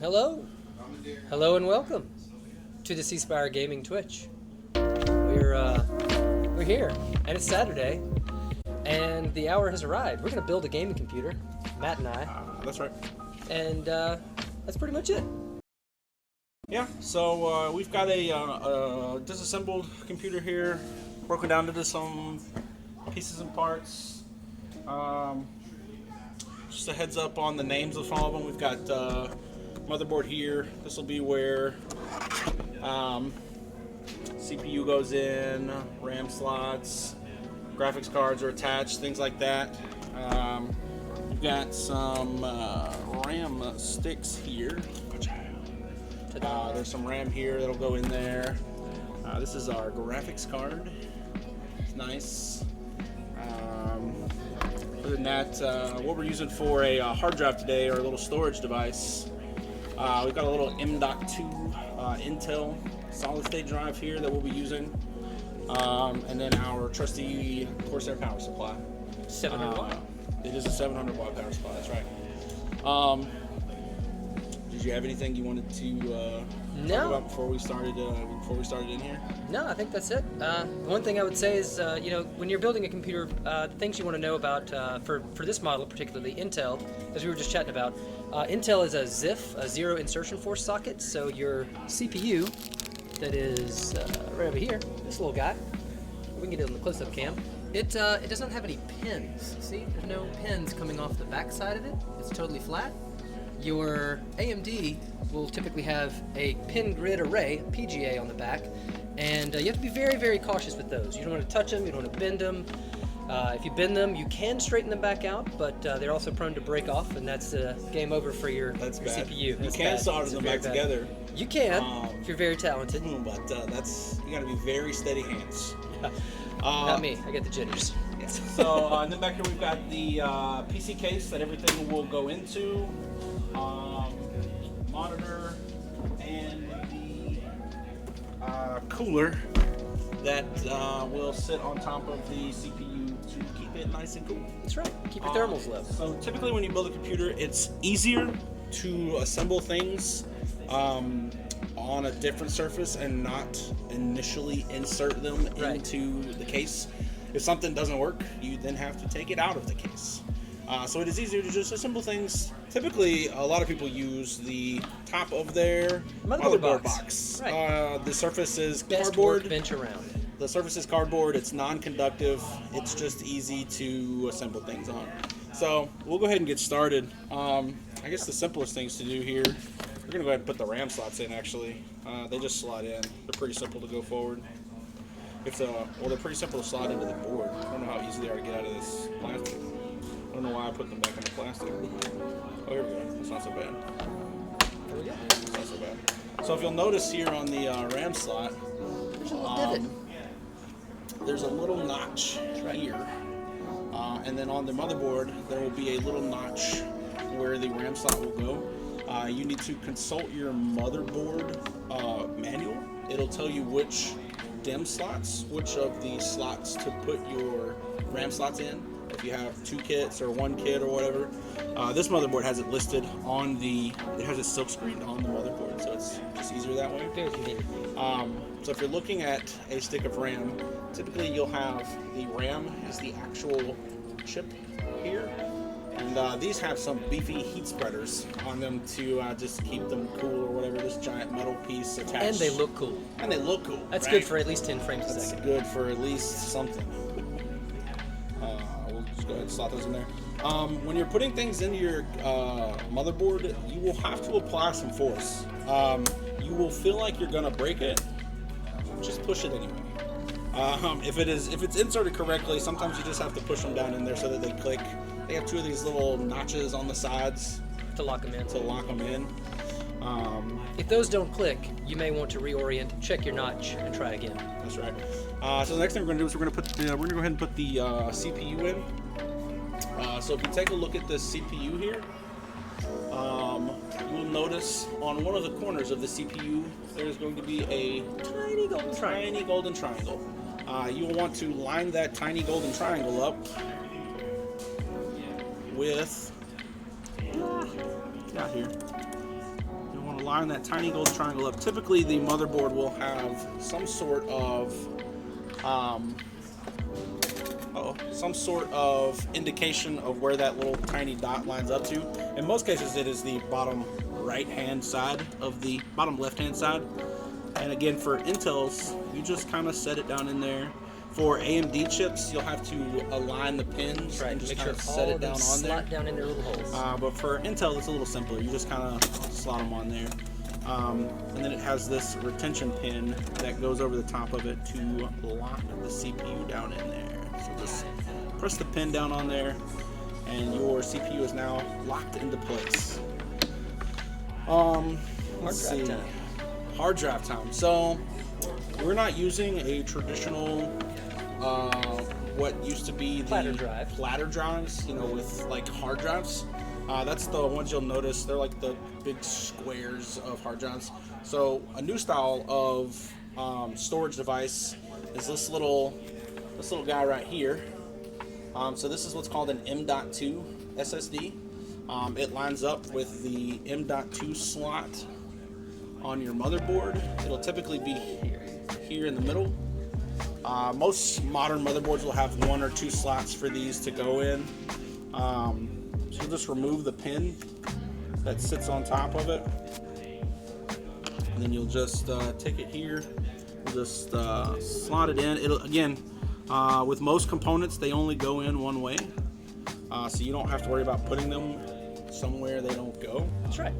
Hello, hello, and welcome to the Ceasefire Gaming Twitch. We're here, and it's Saturday, and the hour has arrived. We're gonna build a gaming computer, Matt and I, That's right. and that's pretty much it. Yeah, so we've got a disassembled computer here, broken down into some pieces and parts. Just a heads up on the names of some of them. We've got motherboard here. This will be where CPU goes in, RAM slots, graphics cards are attached, things like that. We've got some RAM sticks here. There's some RAM here that'll go in there. This is our graphics card. It's nice. Other than that, what we're using for a hard drive today, or a little storage device, we've got a little M.2 Intel solid state drive here that we'll be using. And then our trusty Corsair power supply. 700 watt. It is a 700 watt power supply, that's right. Did you have anything you wanted to talk about before we started in here? No, I think that's it. The one thing I would say is, when you're building a computer, the things you want to know about for this model, particularly Intel, as we were just chatting about, Intel is a ZIF, a zero insertion force socket. So your CPU, that is right over here, this little guy, we can get it on the close-up cam. It does not have any pins. See, there's no pins coming off the back side of it. It's totally flat. Your AMD will typically have a pin grid array, PGA, on the back, and you have to be very, very cautious with those. You don't want to touch them, you don't want to bend them. If you bend them, you can straighten them back out, but they're also prone to break off, and that's game over for your CPU. You can solder them back together. You can, if you're very talented. But you got to be very steady hands. Not me, I get the jitters. Yeah. So and then back here we've got the PC case that everything will go into. Monitor and the cooler that will sit on top of the CPU to keep it nice and cool. That's right. Keep your thermals low. So typically when you build a computer, it's easier to assemble things on a different surface and not initially insert them into the case. If something doesn't work, you then have to take it out of the case. So it is easier to just assemble things. Typically, a lot of people use the top of their motherboard box. Right. The surface is Best cardboard. Workbench around. The surface is cardboard. It's non-conductive. It's just easy to assemble things on. So we'll go ahead and get started. I guess the simplest things to do here, we're gonna go ahead and put the RAM slots in. Actually, they just slide in. They're pretty simple to go forward. They're pretty simple to slide into the board. I don't know how easy they are to get out of this plastic. I don't know why I put them back in the plastic. Oh, here we go. It's not so bad. There we go. It's not so bad. So if you'll notice here on the RAM slot, There's a little divot. there's a little notch here. And then on the motherboard, there will be a little notch where the RAM slot will go. You need to consult your motherboard manual. It'll tell you which DIMM slots, which of the slots to put your RAM slots in. If you have two kits or one kit or whatever, this motherboard has it listed on it has it silk screened on the motherboard, so it's just easier that way. Very convenient. So if you're looking at a stick of RAM, typically you'll have the RAM is the actual chip here, and these have some beefy heat spreaders on them to just keep them cool or whatever. This giant metal piece attached. And they look cool. That's right? good for at least 10 frames a That's second. good for at least something. We'll just go ahead and slot those in there. When you're putting things into your motherboard, you will have to apply some force. You will feel like you're gonna break it. Just push it anyway. If it's inserted correctly, sometimes you just have to push them down in there so that they click. They have two of these little notches on the sides To lock them in. to lock them in. If those don't click, you may want to reorient, check your notch, and try again. That's right. So the next thing we're gonna do is we're gonna go ahead and put the CPU in. So if you take a look at the CPU here, you will notice on one of the corners of the CPU there's going to be a Tiny golden triangle. You will want to line that tiny golden triangle up with not here. You line that tiny gold triangle up. Typically, the motherboard will have some sort of indication of where that little tiny dot lines up to. In most cases, it is the bottom right-hand side of the bottom left-hand side. And again, for Intel's, you just kind of set it down in there. For AMD chips, you'll have to align the pins and just kind of set it down on there. Slot down in their little holes. But for Intel, it's a little simpler. You just kind of slot them on there. And then it has this retention pin that goes over the top of it to lock the CPU down in there. So just press the pin down on there, and your CPU is now locked into place. Hard drive time. So we're not using a traditional what used to be the platter drives, you know, with like hard drives. That's the ones you'll notice. They're like the big squares of hard drives. So a new style of storage device is this little guy right here. So this is what's called an M.2 SSD. It lines up with the M.2 slot on your motherboard. It'll typically be here in the middle. Most modern motherboards will have 1 or 2 slots for these to go in. So just remove the pin that sits on top of it, and then you'll just take it here, just slot it in. It'll again, with most components, they only go in one way, so you don't have to worry about putting them somewhere they don't go. That's right.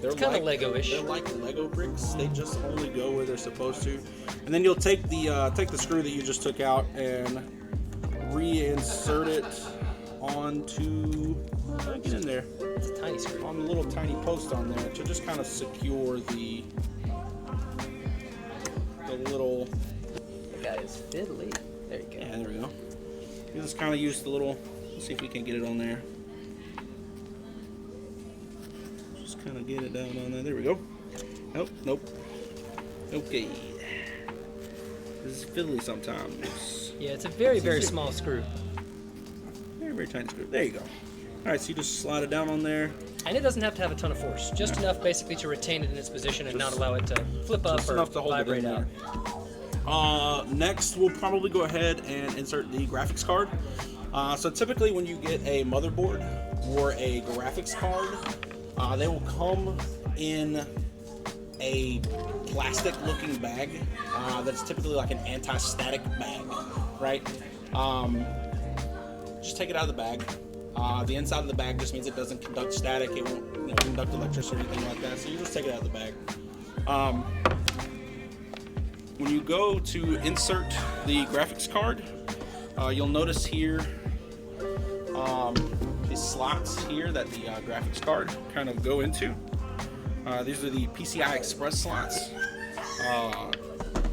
They're kind of Lego-ish. They're like Lego bricks. They just only go where they're supposed to. And then you'll take the screw that you just took out and reinsert it onto. Get in there. It's a tiny screw. On the little tiny post on there to just kind of secure the little. That guy is fiddly. There you go. Yeah, there we go. You just kind of use the little. Let's see if we can get it on there. Just kind of get it down on there. There we go. Nope. Okay. This is fiddly sometimes. Yeah, it's a very, very small screw. Very, very tiny screw. There you go. All right, so you just slide it down on there. And it doesn't have to have a ton of force. Just enough basically to retain it in its position and not allow it to flip up or enough to hold vibrate it in out. There. Next, we'll probably go ahead and insert the graphics card. So typically when you get a motherboard or a graphics card, they will come in a plastic looking bag that's typically like an anti-static bag, right? Just take it out of the bag. The inside of the bag just means it doesn't conduct static. It won't conduct electricity or anything like that. So you just take it out of the bag. When you go to insert the graphics card, you'll notice here these slots here that the graphics card kind of go into. These are the PCI Express slots.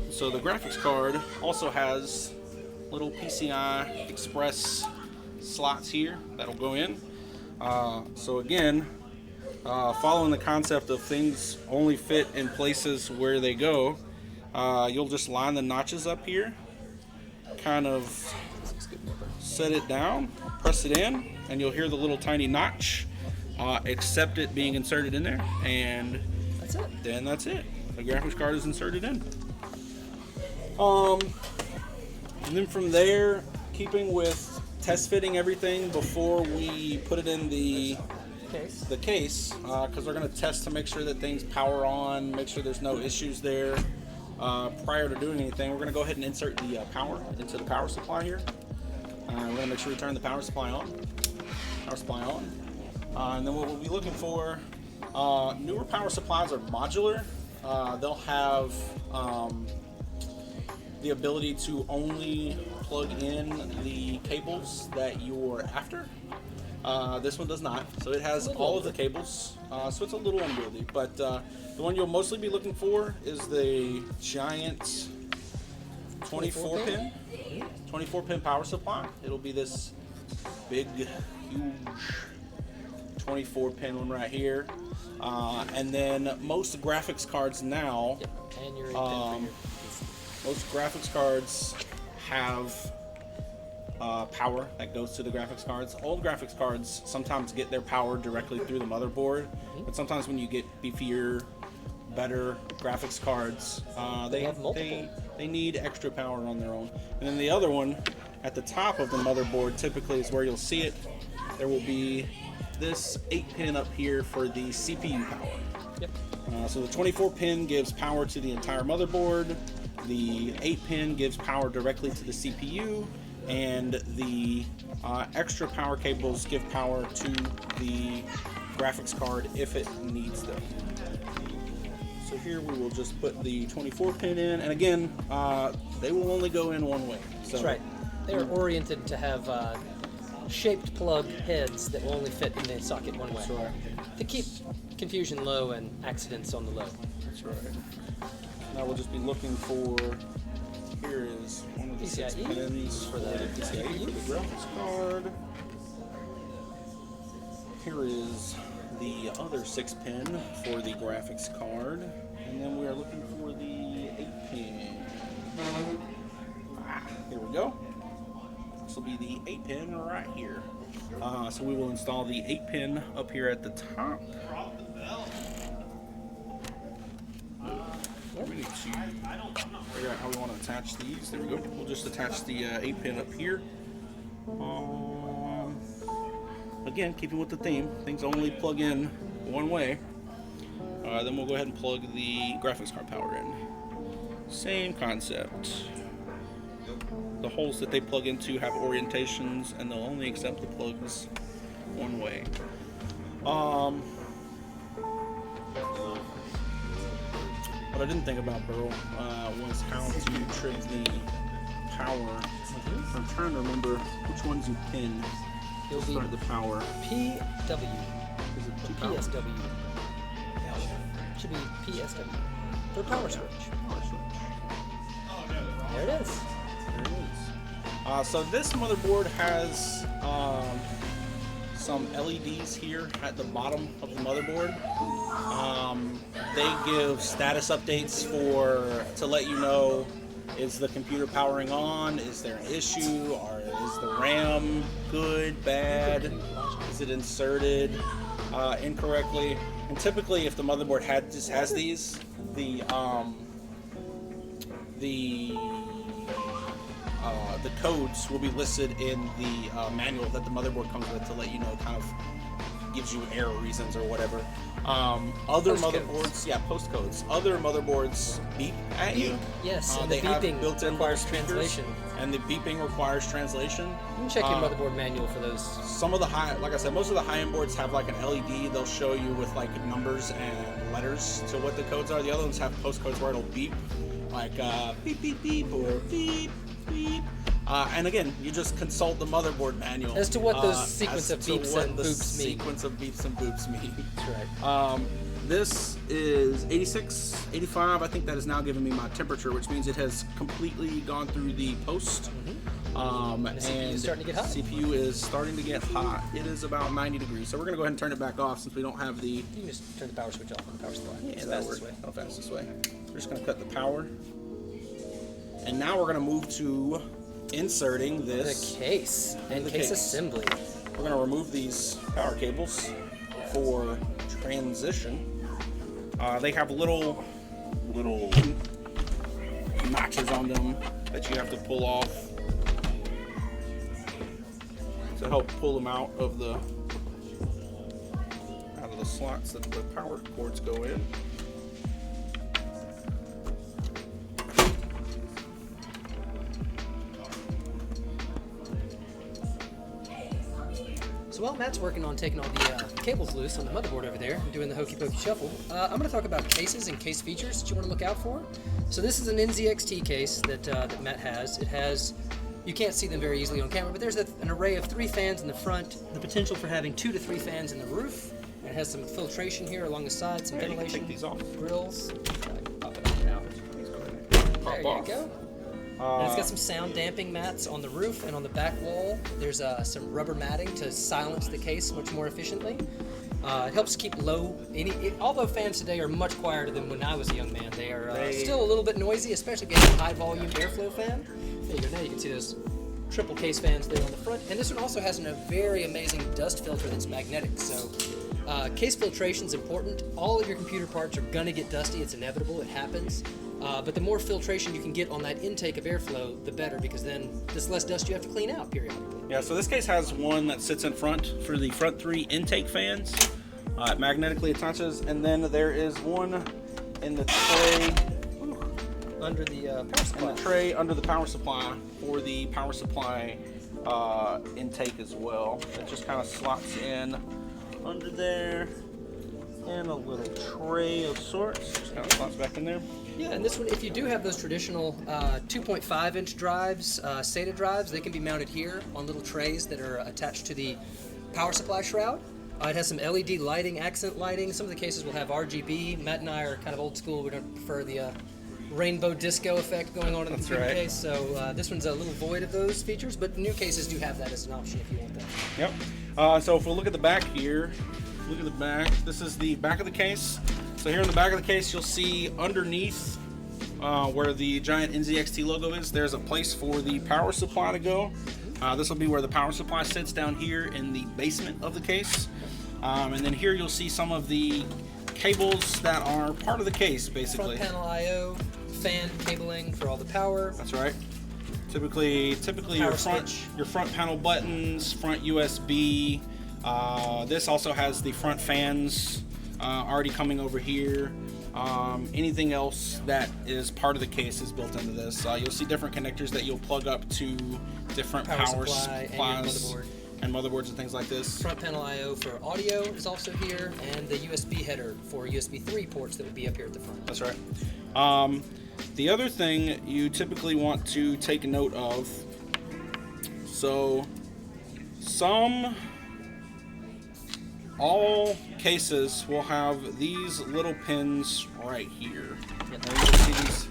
So the graphics card also has little PCI Express slots here that'll go in. So again, following the concept of things only fit in places where they go, you'll just line the notches up here, kind of set it down, press it in, and you'll hear the little tiny notch, accept it being inserted in there, and that's it. Then that's it. The graphics card is inserted in. And then from there, keeping with test fitting everything before we put it in the case, because we're going to test to make sure that things power on, make sure there's no issues there. Prior to doing anything, we're going to go ahead and insert the power into the power supply here. We're going to make sure we turn the power supply on. And then what we'll be looking for, newer power supplies are modular. They'll have the ability to only plug in the cables that you're after. This one does not, so it has all of the cables, so it's a little unwieldy, but the one you'll mostly be looking for is the giant 24 pin power supply. It'll be this big, huge 24 pin one right here. And then most graphics cards now, most graphics cards have power that goes to the graphics cards. Old graphics cards sometimes get their power directly through the motherboard, but sometimes when you get beefier, better graphics cards, they need extra power on their own. And then the other one at the top of the motherboard typically is where you'll see it. There will be this 8-pin up here for the CPU power. Yep. So the 24-pin gives power to the entire motherboard. The 8-pin gives power directly to the CPU, and the extra power cables give power to the graphics card if it needs them. So here we will just put the 24-pin in, and again, they will only go in one way. So That's right. They are oriented to have shaped plug heads that will only fit in the socket one way. That's right. To keep confusion low and accidents on the low. That's right. Now we'll just be looking for, here is one of the 6 PCIe pins for the PCIe for the graphics card. Here is the other 6-pin for the graphics card. And then we are looking for the 8-pin. Here we go. This will be the 8-pin right here. So we will install the 8-pin up here at the top. We need to figure out how we want to attach these. There we go. We'll just attach the 8-pin up here. Again, keeping with the theme, things only plug in one way. Then we'll go ahead and plug the graphics card power in. Same concept. The holes that they plug into have orientations, and they'll only accept the plugs one way. What I didn't think about, Burl, was how to trim the power. I'm trying to remember which ones you pin It'll to be start the power. PW. Is it Or PSW. Should be PSW. For power switch. Power switch. There it is. There it is. So this motherboard has some LEDs here at the bottom of the motherboard. They give status updates to let you know, is the computer powering on? Is there an issue? Or is the RAM good, bad? Is it inserted incorrectly? And typically, if the motherboard just has these, the codes will be listed in the manual that the motherboard comes with to let you know, kind of gives you error reasons or whatever. Other motherboards, post codes. Other motherboards beep at you. Yes, and they the have beeping built-in requires speakers, translation. and the beeping requires translation. You can check your motherboard manual for those. Some of the like I said, most of the high-end boards have like an LED. They'll show you with like numbers and letters to what the codes are. The other ones have post codes where it'll beep, like beep beep beep or beep beep. And again, you just consult the motherboard manual As to what those sequence of beeps and boops mean. Sequence of beeps and boops mean. That's right. This is 86, 85. I think that is now giving me my temperature, which means it has completely gone through the post. And the CPU is starting to get hot. CPU is starting to get hot. It is about 90 degrees. So we're going to go ahead and turn it back off since we don't have the... You can just turn the power switch off on the power supply. Yeah, It's the that'll fastest work. way. That'll fastest way. We're just going to cut the power. And now we're going to move to inserting this. The case and The case case. assembly. We're going to remove these power cables for transition. They have little notches on them that you have to pull off to help pull them out of the slots that the power cords go in. So while Matt's working on taking all the cables loose on the motherboard over there and doing the hokey pokey shuffle, I'm going to talk about cases and case features that you want to look out for. So this is an NZXT case that Matt has. It has, you can't see them very easily on camera, but there's an array of 3 fans in the front, the potential for having 2 to 3 fans in the roof, and it has some filtration here along the side, some Yeah, you can ventilation take these off. grills. Pop it off now. Pop There you off. go. And it's got some sound damping mats on the roof and on the back wall. There's some rubber matting to silence the case much more efficiently. It helps keep low. Although fans today are much quieter than when I was a young man, they are still a little bit noisy, especially if you have a high volume airflow fan. There you go. Now you can see those triple case fans there on the front. And this one also has a very amazing dust filter that's magnetic. So case filtration is important. All of your computer parts are gonna get dusty. It's inevitable, it happens. But the more filtration you can get on that intake of airflow, the better, because then there's less dust you have to clean out periodically. Yeah, so this case has one that sits in front for the front 3 intake fans. It magnetically attaches, and then there is one in the tray Under the power supply. and the tray under the power supply for the power supply intake as well. It just kind of slots in under there, and a little tray of sorts just kind of slots back in there. Yeah, and this one, if you do have those traditional 2.5-inch drives, SATA drives, they can be mounted here on little trays that are attached to the power supply shroud. It has some LED lighting, accent lighting. Some of the cases will have RGB. Matt and I are kind of old school. We don't prefer the rainbow disco effect going on in the computer case. So this one's a little void of those features, but new cases do have that as an option if you want that. Yep. So if we look at the back here, look at the back. This is the back of the case. So here in the back of the case, you'll see underneath where the giant NZXT logo is, there's a place for the power supply to go. This will be where the power supply sits down here in the basement of the case. And then here you'll see some of the cables that are part of the case, basically. Front panel I/O, fan cabling for all the power. That's right. Typically your switch. front panel buttons, front USB. This also has the front fans already coming over here. Anything else that is part of the case is built into this. You'll see different connectors that you'll plug up to different power supplies and motherboards and things like this. Front panel I/O for audio is also here, and the USB header for USB 3 ports that would be up here at the front. That's right. The other thing you typically want to take note of, so all cases will have these little pins right here. Yep. Now you can see these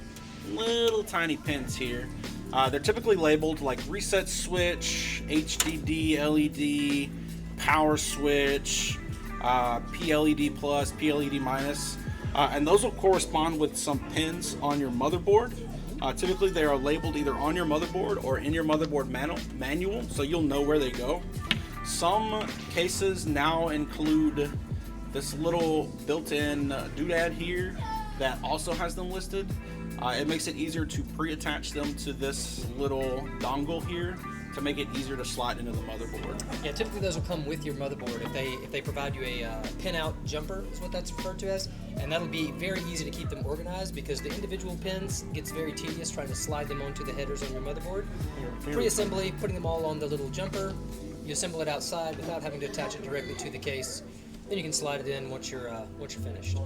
little tiny pins here. They're typically labeled like reset switch, HDD, LED, power switch, PLED plus, PLED minus, and those will correspond with some pins on your motherboard. Typically they are labeled either on your motherboard or in your motherboard manual, so you'll know where they go. Some cases now include this little built-in doodad here that also has them listed. It makes it easier to pre-attach them to this little dongle here to make it easier to slide into the motherboard. Yeah, typically those will come with your motherboard if they provide you a pin-out jumper is what that's referred to as, and that'll be very easy to keep them organized because the individual pins gets very tedious trying to slide them onto the headers on your motherboard. Pre-assembly, putting them all on the little jumper, you assemble it outside without having to attach it directly to the case. Then you can slide it in once you're finished.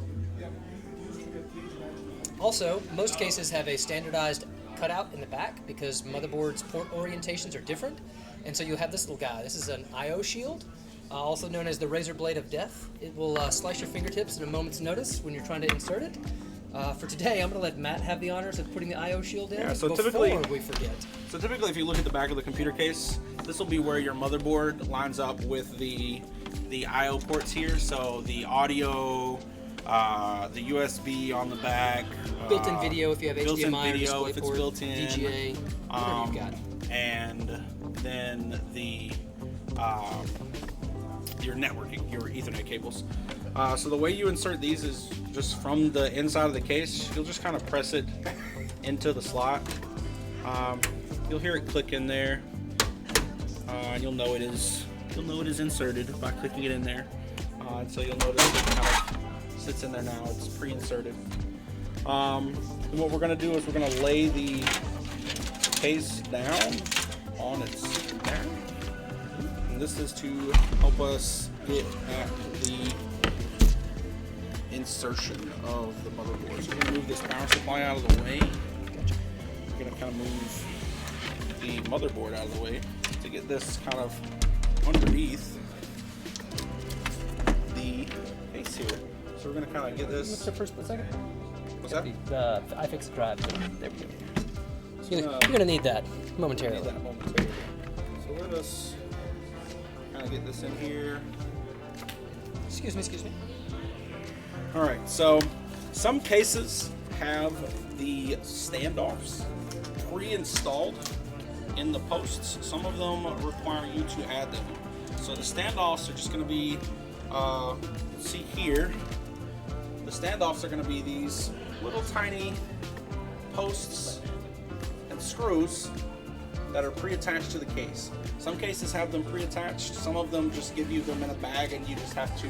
Also, most cases have a standardized cutout in the back because motherboards' port orientations are different, and so you'll have this little guy. This is an I/O shield, also known as the razor blade of death. It will slice your fingertips at a moment's notice when you're trying to insert it. For today, I'm going to let Matt have the honors of putting the I/O shield in before we forget. So typically, if you look at the back of the computer case, this will be where your motherboard lines up with the I/O ports here. So the audio, the USB on the back, built-in video if you have built-in HDMI video or if it's built in, VGA, whatever you've got. And then the your networking, your Ethernet cables. So the way you insert these is just from the inside of the case. You'll just kind of press it into the slot. You'll hear it click in there, and you'll know it is inserted by clicking it in there. And so you'll notice it kind of sits in there now. It's pre-inserted. And what we're going to do is we're going to lay the case down on its back. And this is to help us get at the insertion of the motherboard. So we're going to move this power supply out of the way. We're going to kind of move the motherboard out of the way to get this kind of underneath the case here. So we're going to kind of get this. What's the first second? What's that? The iFixit drive. There we go. You're going to need that momentarily. So let us kind of get this in here. Excuse me. All right, so some cases have the standoffs pre-installed in the posts. Some of them require you to add them. So the standoffs are just going to be, see here, the standoffs are going to be these little tiny posts and screws that are pre-attached to the case. Some cases have them pre-attached, some of them just give you them in a bag and you just have to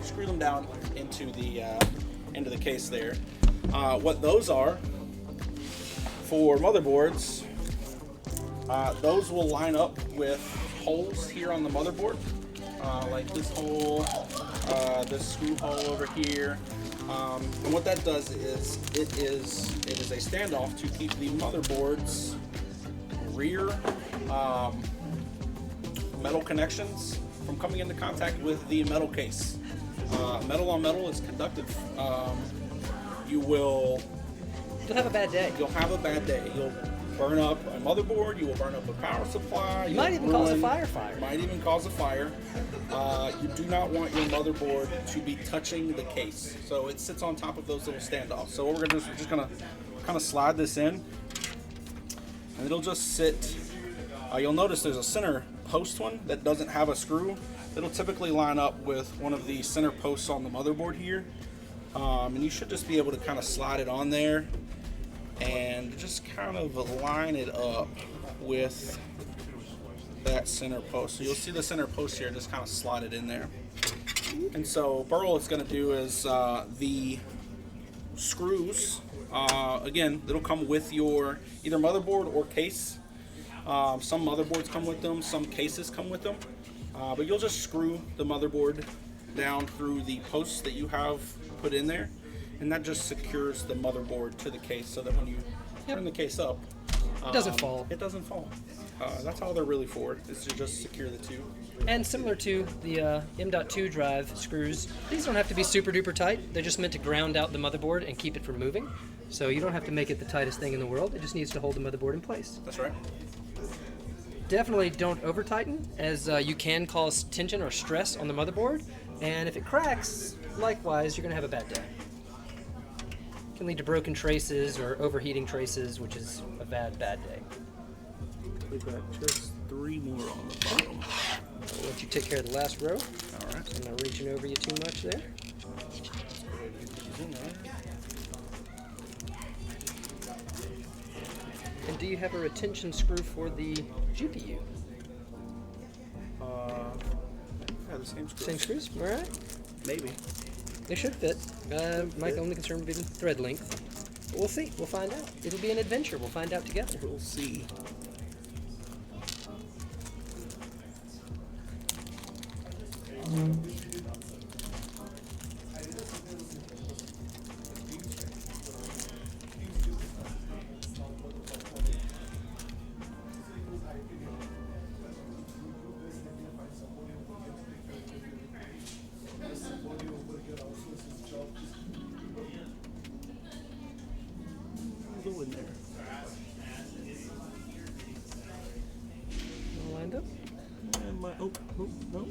screw them down into the case there. What those are for motherboards, those will line up with holes here on the motherboard, like this hole, this screw hole over here. And what that does is it is a standoff to keep the motherboard's rear metal connections from coming into contact with the metal case. Metal on metal is conductive. You'll have a bad day. You'll have a bad day. You'll burn up a motherboard. You will burn up a power supply. You might even cause a fire. Might even cause a fire. You do not want your motherboard to be touching the case. So it sits on top of those little standoffs. So what we're gonna do is we're just gonna kind of slide this in, and it'll just sit. You'll notice there's a center post one that doesn't have a screw. It'll typically line up with one of the center posts on the motherboard here. And you should just be able to kind of slide it on there and just kind of line it up with that center post. So you'll see the center post here, just kind of slide it in there. And so Burl is going to do is the screws, again, it'll come with your either motherboard or case. Some motherboards come with them, some cases come with them. But you'll just screw the motherboard down through the posts that you have put in there, and that just secures the motherboard to the case so that when you turn the case up, it doesn't fall. It doesn't fall. That's all they're really for, is to just secure the two. And similar to the M.2 drive screws, these don't have to be super duper tight. They're just meant to ground out the motherboard and keep it from moving. So you don't have to make it the tightest thing in the world. It just needs to hold the motherboard in place. That's right. Definitely don't over tighten, as you can cause tension or stress on the motherboard. And if it cracks, likewise, you're going to have a bad day. It can lead to broken traces or overheating traces, which is a bad day. We've got just 3 more on the bottom. I'll let you take care of the last row. All right. I'm not reaching over you too much there. And do you have a retention screw for the GPU? Yeah, the same screws. Same screws? All right. Maybe. They should fit. My only concern would be the thread length. But we'll see. We'll find out. It'll be an adventure. We'll find out together. We'll see. Go in there. All lined up? And no.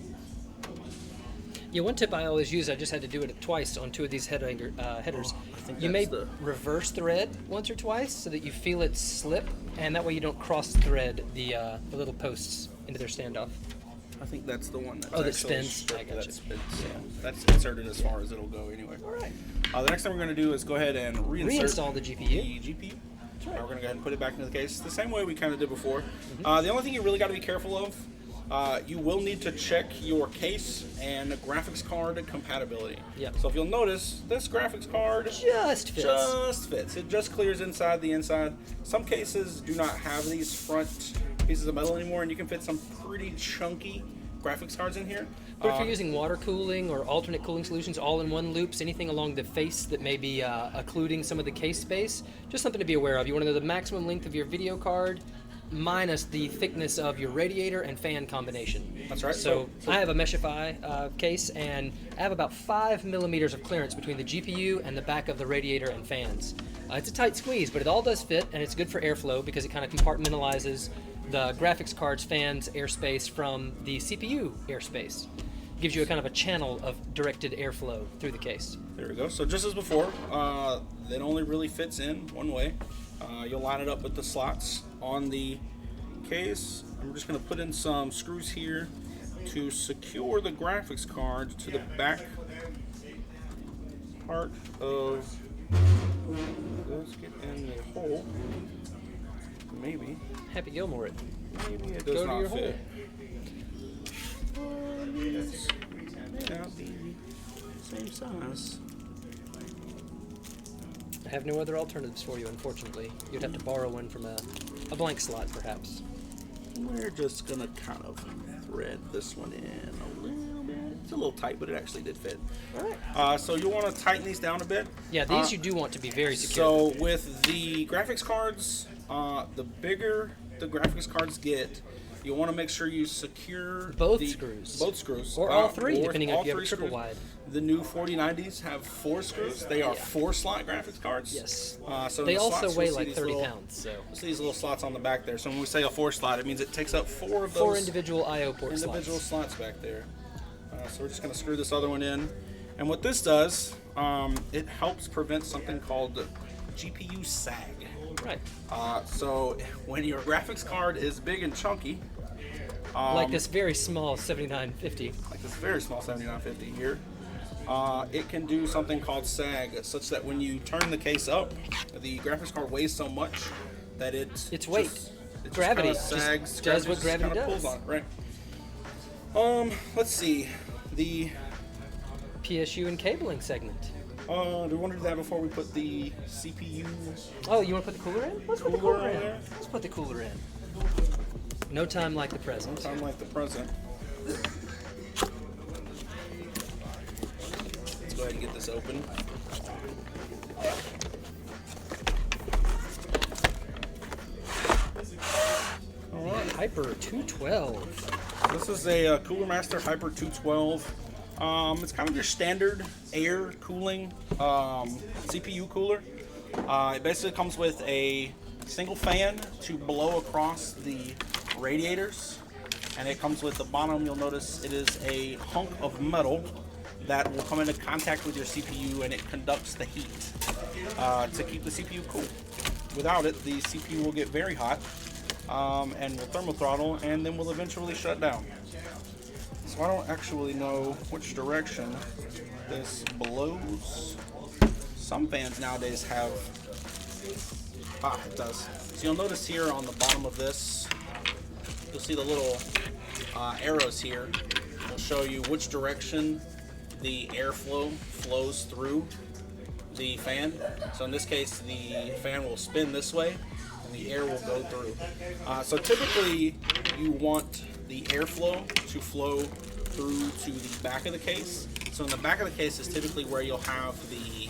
Yeah, one tip I always use, I just had to do it twice on 2 of these headers. I think You may that's the- reverse thread once or twice so that you feel it slip, and that way you don't cross thread the little posts into their standoff. I think that's the one that's that actually spins. stripped, I gotcha. that spins. Yeah. That's inserted as far as it'll go anyway. All right. The next thing we're going to do is go ahead and Reinstall the GPU. The GPU. That's right. We're going to go ahead and put it back into the case the same way we kind of did before. The only thing you really got to be careful of, you will need to check your case and graphics card compatibility. Yep. So if you'll notice, this graphics card Just fits. It just clears inside the inside. Some cases do not have these front pieces of metal anymore, and you can fit some pretty chunky graphics cards in here. But if you're using water cooling or alternate cooling solutions, all-in-one loops, anything along the face that may be occluding some of the case space, just something to be aware of. You want to know the maximum length of your video card minus the thickness of your radiator and fan combination. That's right. So I have a Meshify case, and I have about 5 millimeters of clearance between the GPU and the back of the radiator and fans. It's a tight squeeze, but it all does fit, and it's good for airflow because it kind of compartmentalizes the graphics card's fans airspace from the CPU airspace. Gives you a kind of a channel of directed airflow through the case. There we go. So just as before, it only really fits in one way. You'll line it up with the slots on the case. I'm just going to put in some screws here to secure the graphics card to the back part of. Let's get in the hole. Maybe. Happy Gilmore it. Maybe it Go does to not your fit. It's may not be same size. I have no other alternatives for you, unfortunately. You'd have to borrow one from a blank slot, perhaps. We're just gonna kind of thread this one in a little bit. It's a little tight, but it actually did fit. All right. So you'll want to tighten these down a bit. Yeah, these you do want to be very secure. So with the graphics cards, the bigger the graphics cards get, you want to make sure you secure Both screws. Both screws. Or all three, or depending all if you have a three triple screws. wide. The new 4090s have 4 screws. They are Yeah. 4-slot graphics cards. Yes. So in They the also slots, weigh you'll see like these 30 little- pounds, so you'll see these little slots on the back there. So when we say a 4-slot, it means it takes up 4 of those 4 individual I/O port individual slots. slots back there. So we're just going to screw this other one in. And what this does, it helps prevent something called GPU sag. Right. So when your graphics card is big and chunky, Like this very small 7950. like this very small 7950 here, it can do something called sag, such that when you turn the case up, the graphics card weighs so much that Its weight. It Gravity just just kinda sags. does what just gravity kinda does. pulls on it, right? Let's see. The PSU and cabling segment. do we want to do that before we put the CPU? Oh, you want to put the cooler in? Let's put the Cooler cooler in in. there? Let's put the cooler in. No time like the present. Sound like the present. Let's go ahead and get this open. Hyper 212. This is a Cooler Master Hyper 212. It's kind of your standard air cooling CPU cooler. It basically comes with a single fan to blow across the radiators, and it comes with the bottom. You'll notice it is a hunk of metal that will come into contact with your CPU, and it conducts the heat to keep the CPU cool. Without it, the CPU will get very hot and will thermal throttle, and then will eventually shut down. So I don't actually know which direction this blows. Some fans nowadays have, it does. So you'll notice here on the bottom of this, you'll see the little arrows here. Will show you which direction the airflow flows through the fan. So in this case, the fan will spin this way, and the air will go through. So typically, you want the airflow to flow through to the back of the case. So in the back of the case is typically where you'll have the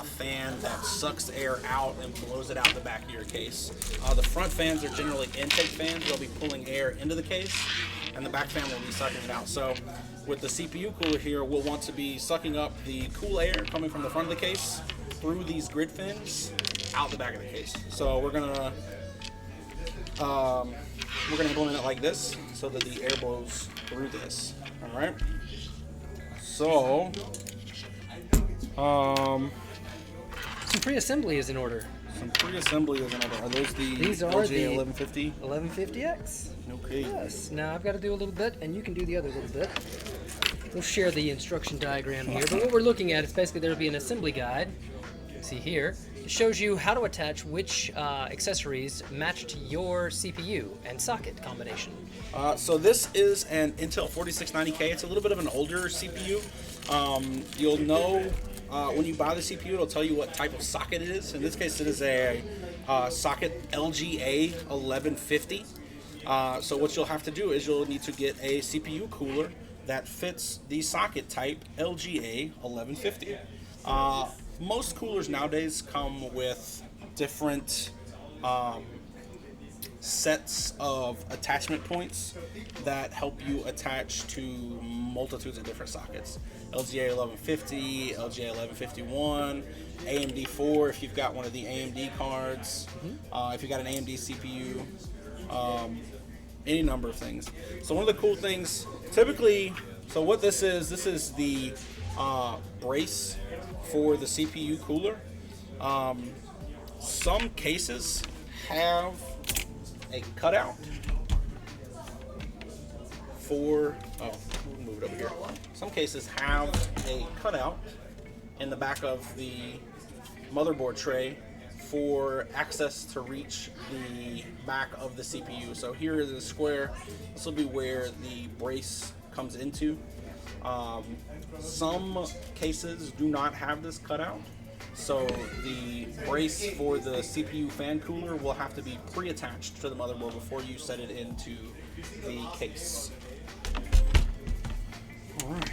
fan that sucks air out and blows it out the back of your case. The front fans are generally intake fans. They'll be pulling air into the case, and the back fan will be sucking it out. So with the CPU cooler here, we'll want to be sucking up the cool air coming from the front of the case through these grid fins out the back of the case. So we're gonna implement it like this so that the air blows through this. All right. So Some pre-assembly is in order. some pre-assembly is another. Are those the These are LGA the 1150? 1150X. Okay. Yes. Now I've got to do a little bit, and you can do the other little bit. We'll share the instruction diagram here, but what we're looking at is basically there'll be an assembly guide. You can see here. It shows you how to attach which accessories match to your CPU and socket combination. So this is an Intel 4690K. It's a little bit of an older CPU. You'll know when you buy the CPU, it'll tell you what type of socket it is. In this case, it is a socket LGA 1150. So what you'll have to do is you'll need to get a CPU cooler that fits the socket type LGA 1150. Most coolers nowadays come with different sets of attachment points that help you attach to multitudes of different sockets. LGA 1150, LGA 1151, AMD 4 if you've got one of the AMD cards, if you've got an AMD CPU, any number of things. So one of the cool things, typically, so what this is the brace for the CPU cooler. Some cases have a cutout for, oh, we'll move it over here. Some cases have a cutout in the back of the motherboard tray for access to reach the back of the CPU. So here is a square. This will be where the brace comes into. Some cases do not have this cutout, so the brace for the CPU fan cooler will have to be pre-attached to the motherboard before you set it into the case. All right.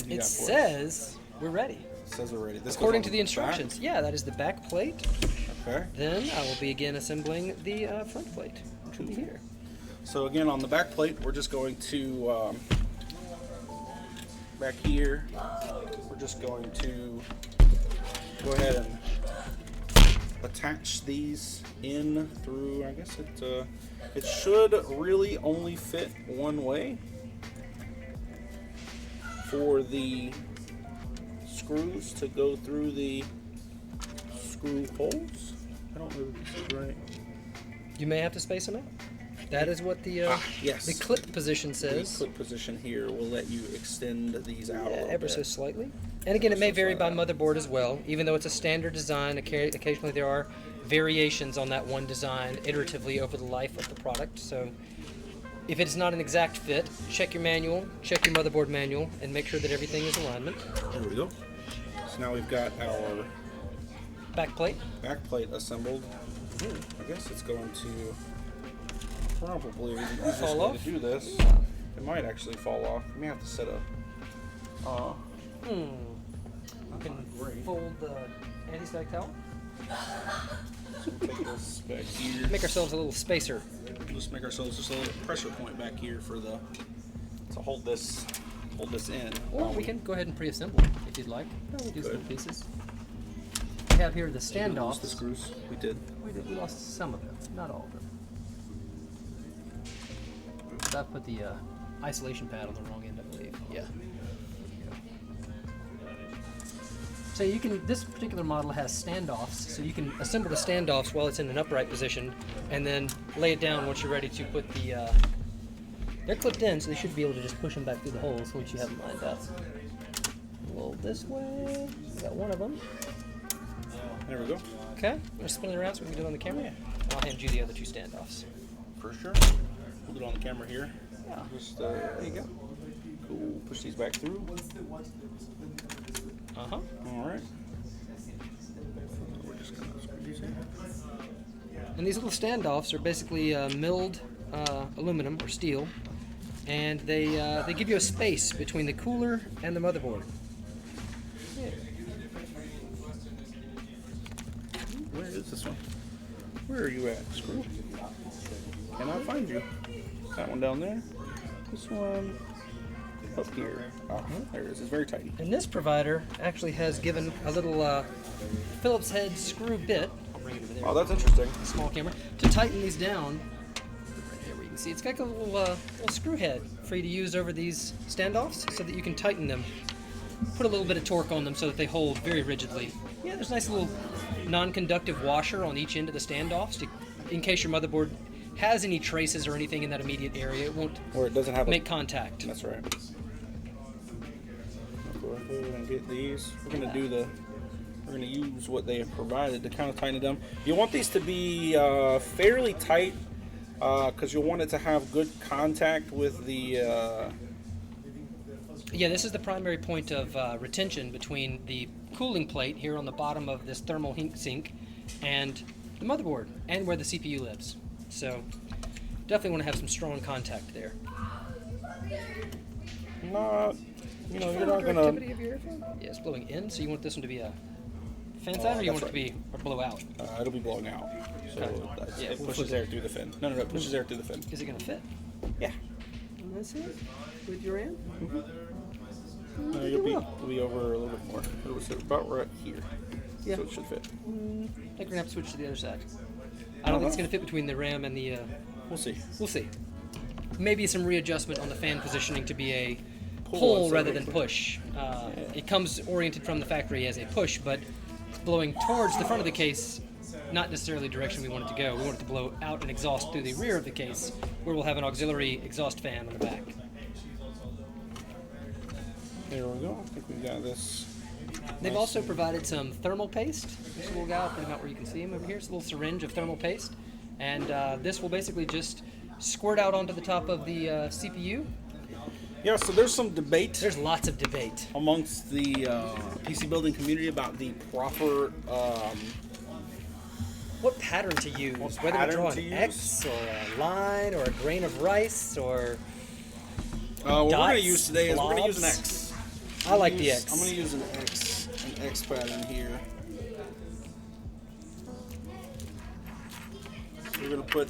It says we're ready. It says we're ready. This According goes to on the instructions. back. Yeah, that is the back plate. Okay. Then I will begin assembling the front plate, which will be here. So again, on the back plate, we're just going to, back here, we're just going to go ahead and attach these in through, I guess it should really only fit one way for the screws to go through the screw holes. I don't know if this is right. You may have to space them out. That is what the Yes. the clip position says. The clip position here will let you extend these out a little Ever so bit. slightly. And again, it may So vary by slight. motherboard as well. Even though it's a standard design, occasionally there are variations on that one design iteratively over the life of the product. So if it's not an exact fit, check your manual, check your motherboard manual, and make sure that everything is alignment. There we go. So now we've got our Back plate. back plate assembled. I guess it's going to probably the easiest Fall way off? to do this. It might actually fall off. You may have to set a. You can fold the anti-static towel. Take this back here. Make ourselves a little spacer. Just make ourselves just a little pressure point back here for the to hold this in. Or while we can go ahead and pre-assemble if you'd like. No, we'll do some Good. pieces. We have here the lose standoffs. the screws. We did. We lost some of them, not all of them. So I put the isolation pad on the wrong end, I believe. Yeah. So you can. This particular model has standoffs, so you can assemble the standoffs while it's in an upright position, and then lay it down once you're ready to put the. They're clipped in, so they should be able to just push them back through the holes once you have them lined up. A little this way. We got one of them. There we go. Okay. We're spinning it around so we can do it on the camera. I'll hand you the other two standoffs. For sure. Hold it on the camera here. Yeah. Just there you go. Cool. Push these back through. Uh-huh. All right. We're just gonna screw these in. And these little standoffs are basically milled aluminum or steel, and they give you a space between the cooler and the motherboard. Yeah. Where is this one? Where are you at, screw? Cannot find you. That one down there. This one up here. Ah, there it is. It's very tiny. And this provider actually has given a little Phillips head screw bit. I'll bring it over there. Oh, that's interesting. Small camera to tighten these down. Right there, where you can see it's got a little screw head for you to use over these standoffs, so that you can tighten them. Put a little bit of torque on them so that they hold very rigidly. Yeah, there's a nice little non-conductive washer on each end of the standoffs in case your motherboard has any traces or anything in that immediate area. It won't Or it doesn't have make contact. That's right. Go ahead and get these. We're gonna use what they have provided to kind of tighten it down. You want these to be fairly tight because you'll want it to have good contact with the. Yeah, this is the primary point of retention between the cooling plate here on the bottom of this thermal heat sink and the motherboard and where the CPU lives. So definitely want to have some strong contact there. Not, you're not gonna. Directivity of your airflow? Yeah, it's blowing in, so you want this one to be a fan side, or you that's want it to be or blow out? It'll be blowing out. So Yeah, it we'll pushes flip air through the fin. No, it pushes air through the fin. Is it going to fit? Yeah. That's it? With your end? You'll be over a little bit more. It was about right here. Yeah. So it should fit. I think we're going to have to switch to the other side. I don't think it's going to fit between the RAM and the... We'll see. We'll see. Maybe some readjustment on the fan positioning to be a pull rather than push. It comes oriented from the factory as a push, but it's blowing towards the front of the case, not necessarily the direction we want it to go. We want it to blow out and exhaust through the rear of the case, where we'll have an auxiliary exhaust fan on the back. There we go. I think we've got this. They've also provided some thermal paste. There's a little guy, I'll put him out where you can see him over here. It's a little syringe of thermal paste. And this will basically just squirt out onto the top of the CPU. Yeah, so there's some debate. There's lots of debate amongst the PC building community about the proper what pattern to use, whether to draw an X or a line or a grain of rice or what we're going to dots, use today is we're going to use an blobs. X. I like the X. I'm going to use an X pattern here. So we're going to put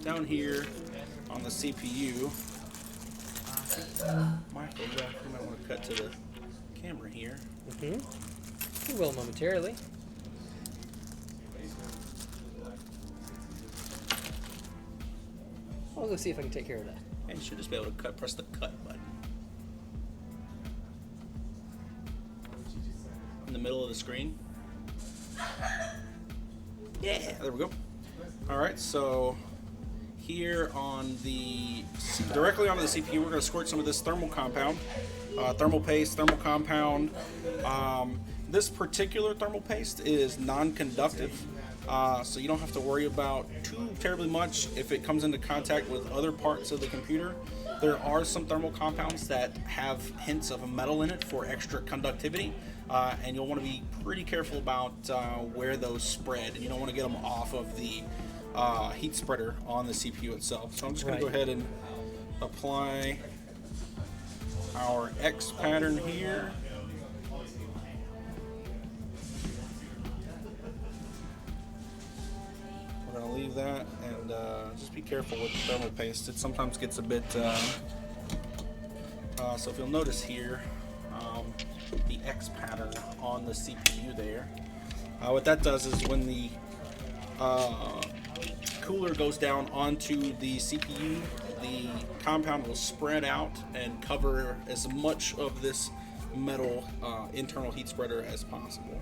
down here on the CPU. Michael, you might want to cut to the camera here. We will momentarily. I'll go see if I can take care of that. And you should just be able to press the cut button. In the middle of the screen. Yeah, there we go. All right, so here on directly onto the CPU, we're going to squirt some of this thermal compound, thermal paste, thermal compound. This particular thermal paste is non-conductive, so you don't have to worry about too terribly much if it comes into contact with other parts of the computer. There are some thermal compounds that have hints of a metal in it for extra conductivity, and you'll want to be pretty careful about where those spread, and you don't want to get them off of the heat spreader on the CPU itself. So I'm just going to go ahead and apply our X pattern here. We're going to leave that and just be careful with the thermal paste. It sometimes gets a bit, so if you'll notice here, the X pattern on the CPU there. What that does is when the cooler goes down onto the CPU, the compound will spread out and cover as much of this metal internal heat spreader as possible.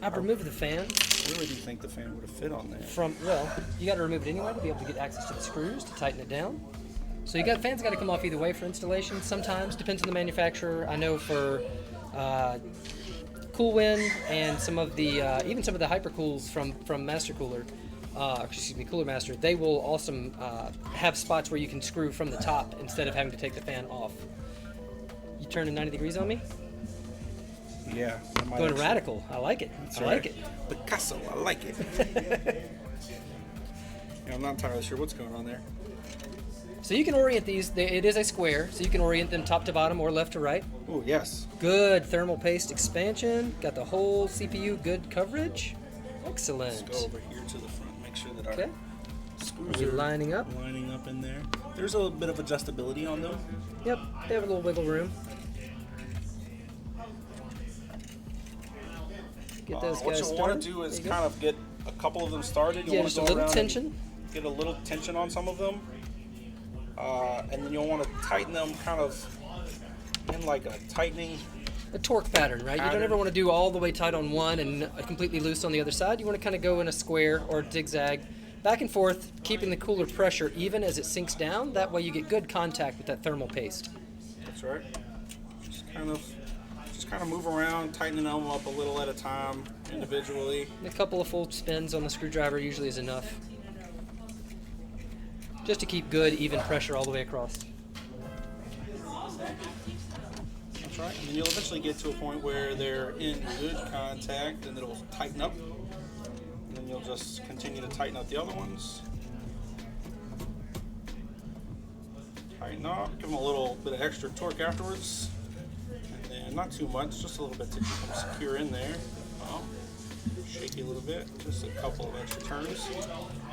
I've removed the fan. Where would you think the fan would have fit on there? Well, you got to remove it anyway to be able to get access to the screws to tighten it down. So fan's got to come off either way for installation. Sometimes, depends on the manufacturer. I know for Coolwind and some of the even some of the Hypercools from Master Cooler, Cooler Master, they will also have spots where you can screw from the top instead of having to take the fan off. You turning 90 degrees on me? Yeah. Going radical. I like it. I like it. Picasso, I like it. Yeah, I'm not entirely sure what's going on there. So you can orient these. It is a square, so you can orient them top to bottom or left to right. Oh, yes. Good thermal paste expansion. Got the whole CPU good coverage. Excellent. Let's go over here to the front. Make sure that our screws are lining up. Lining up in there. There's a little bit of adjustability on them. Yep, they have a little wiggle room. Get those guys what you started. want to do is kind of get a couple of them started. You want just to a go little around tension. Get a little tension on some of them. And then you'll want to tighten them kind of in like a tightening. A torque pattern, right? You don't ever want to do all the way tight on one and completely loose on the other side. You want to kind of go in a square or zigzag, back and forth, keeping the cooler pressure even as it sinks down. That way you get good contact with that thermal paste. That's right. Just kind of move around, tightening them up a little at a time, individually. A couple of full spins on the screwdriver usually is enough. Just to keep good, even pressure all the way across. That's right. And then you'll eventually get to a point where they're in good contact and it'll tighten up. And then you'll just continue to tighten up the other ones. Tighten up, give them a little bit of extra torque afterwards. And then not too much, just a little bit to keep them secure in there. Shake it a little bit, just a couple of extra turns.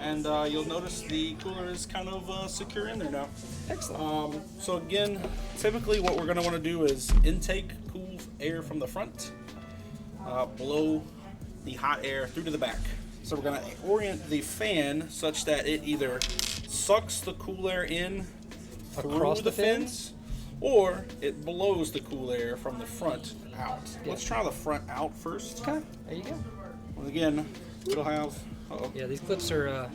And you'll notice the cooler is kind of secure in there now. Excellent. So again, typically what we're going to want to do is intake cool air from the front, blow the hot air through to the back. So we're going to orient the fan such that it either sucks the cool air in Across through the the fins, or it blows the cool air from the front out. Let's try the front out first. Okay, there you go. And again, it'll have. Uh-oh. Yeah, these clips are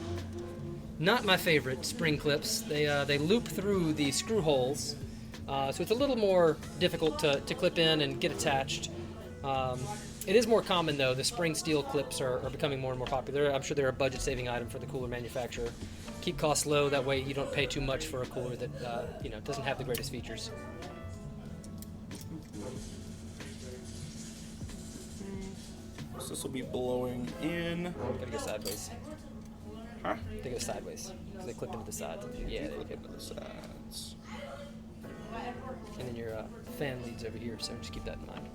not my favorite spring clips. They loop through the screw holes, so it's a little more difficult to clip in and get attached. It is more common though. The spring steel clips are becoming more and more popular. I'm sure they're a budget-saving item for the cooler manufacturer. Keep costs low. That way you don't pay too much for a cooler that doesn't have the greatest features. So this will be blowing in. Gotta go sideways. Huh? They go sideways because they clip into the sides. Yeah, they Clip clip. into the sides. And then your fan leads over here, so just keep that in mind.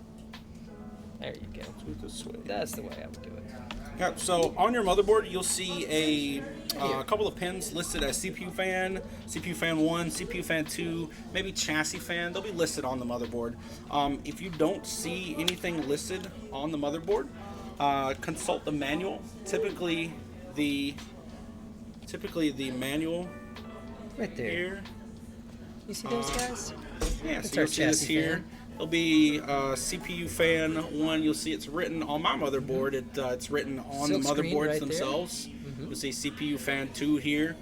There you go. Do it this way. That's the way I would do it. Yeah, so on your motherboard, you'll see a couple of pins listed as CPU fan 1, CPU fan 2, maybe chassis fan. They'll be listed on the motherboard. If you don't see anything listed on the motherboard, consult the manual. Typically the manual Right there. here. You see those guys? Yeah, That's so our you'll see this chassis here. fan. There'll be CPU fan 1. You'll see it's written on my motherboard. It's written on Silk the screen motherboards right there. themselves. You'll see CPU fan 2 here.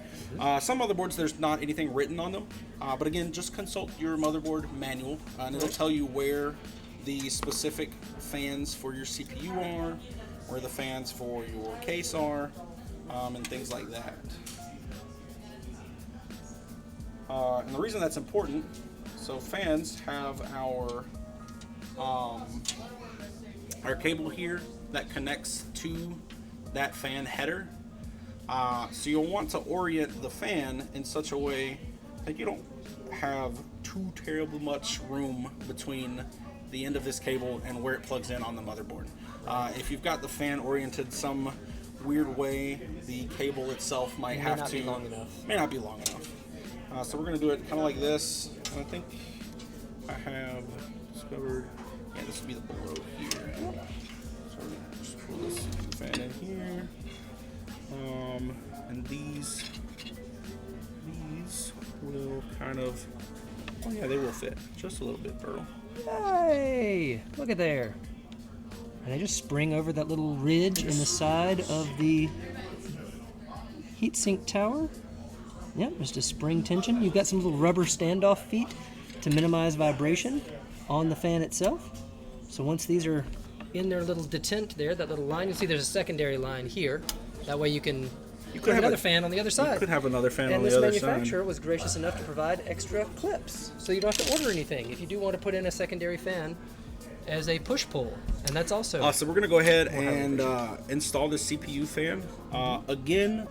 Some motherboards there's not anything written on them, but again, just consult your motherboard manual, and it'll tell you where the specific fans for your CPU are, where the fans for your case are, and things like that. And the reason that's important, so fans have our cable here that connects to that fan header. So you'll want to orient the fan in such a way that you don't have too terribly much room between the end of this cable and where it plugs in on the motherboard. If you've got the fan oriented some weird way, the cable itself might have not to be long enough. May not be long enough. So we're going to do it kind of like this. And I think I have discovered, yeah, this will be the below here. So we're gonna just pull this fan in here. And these will kind of, oh yeah, they will fit just a little bit, Pearl. Hey, look at there. And they just spring over that little ridge in the side of the heatsink tower. Yep, just a spring tension. You've got some little rubber standoff feet to minimize vibration on the fan itself. So once these are in their little detent there, that little line, you'll see there's a secondary line here. That way you can put have another a- fan on the other side. You could have another fan on And the this other manufacturer side. was gracious enough to provide extra clips, so you don't have to order anything if you do want to put in a secondary fan as a push-pull, and that's also So we're going to go ahead and install the CPU fan. Again,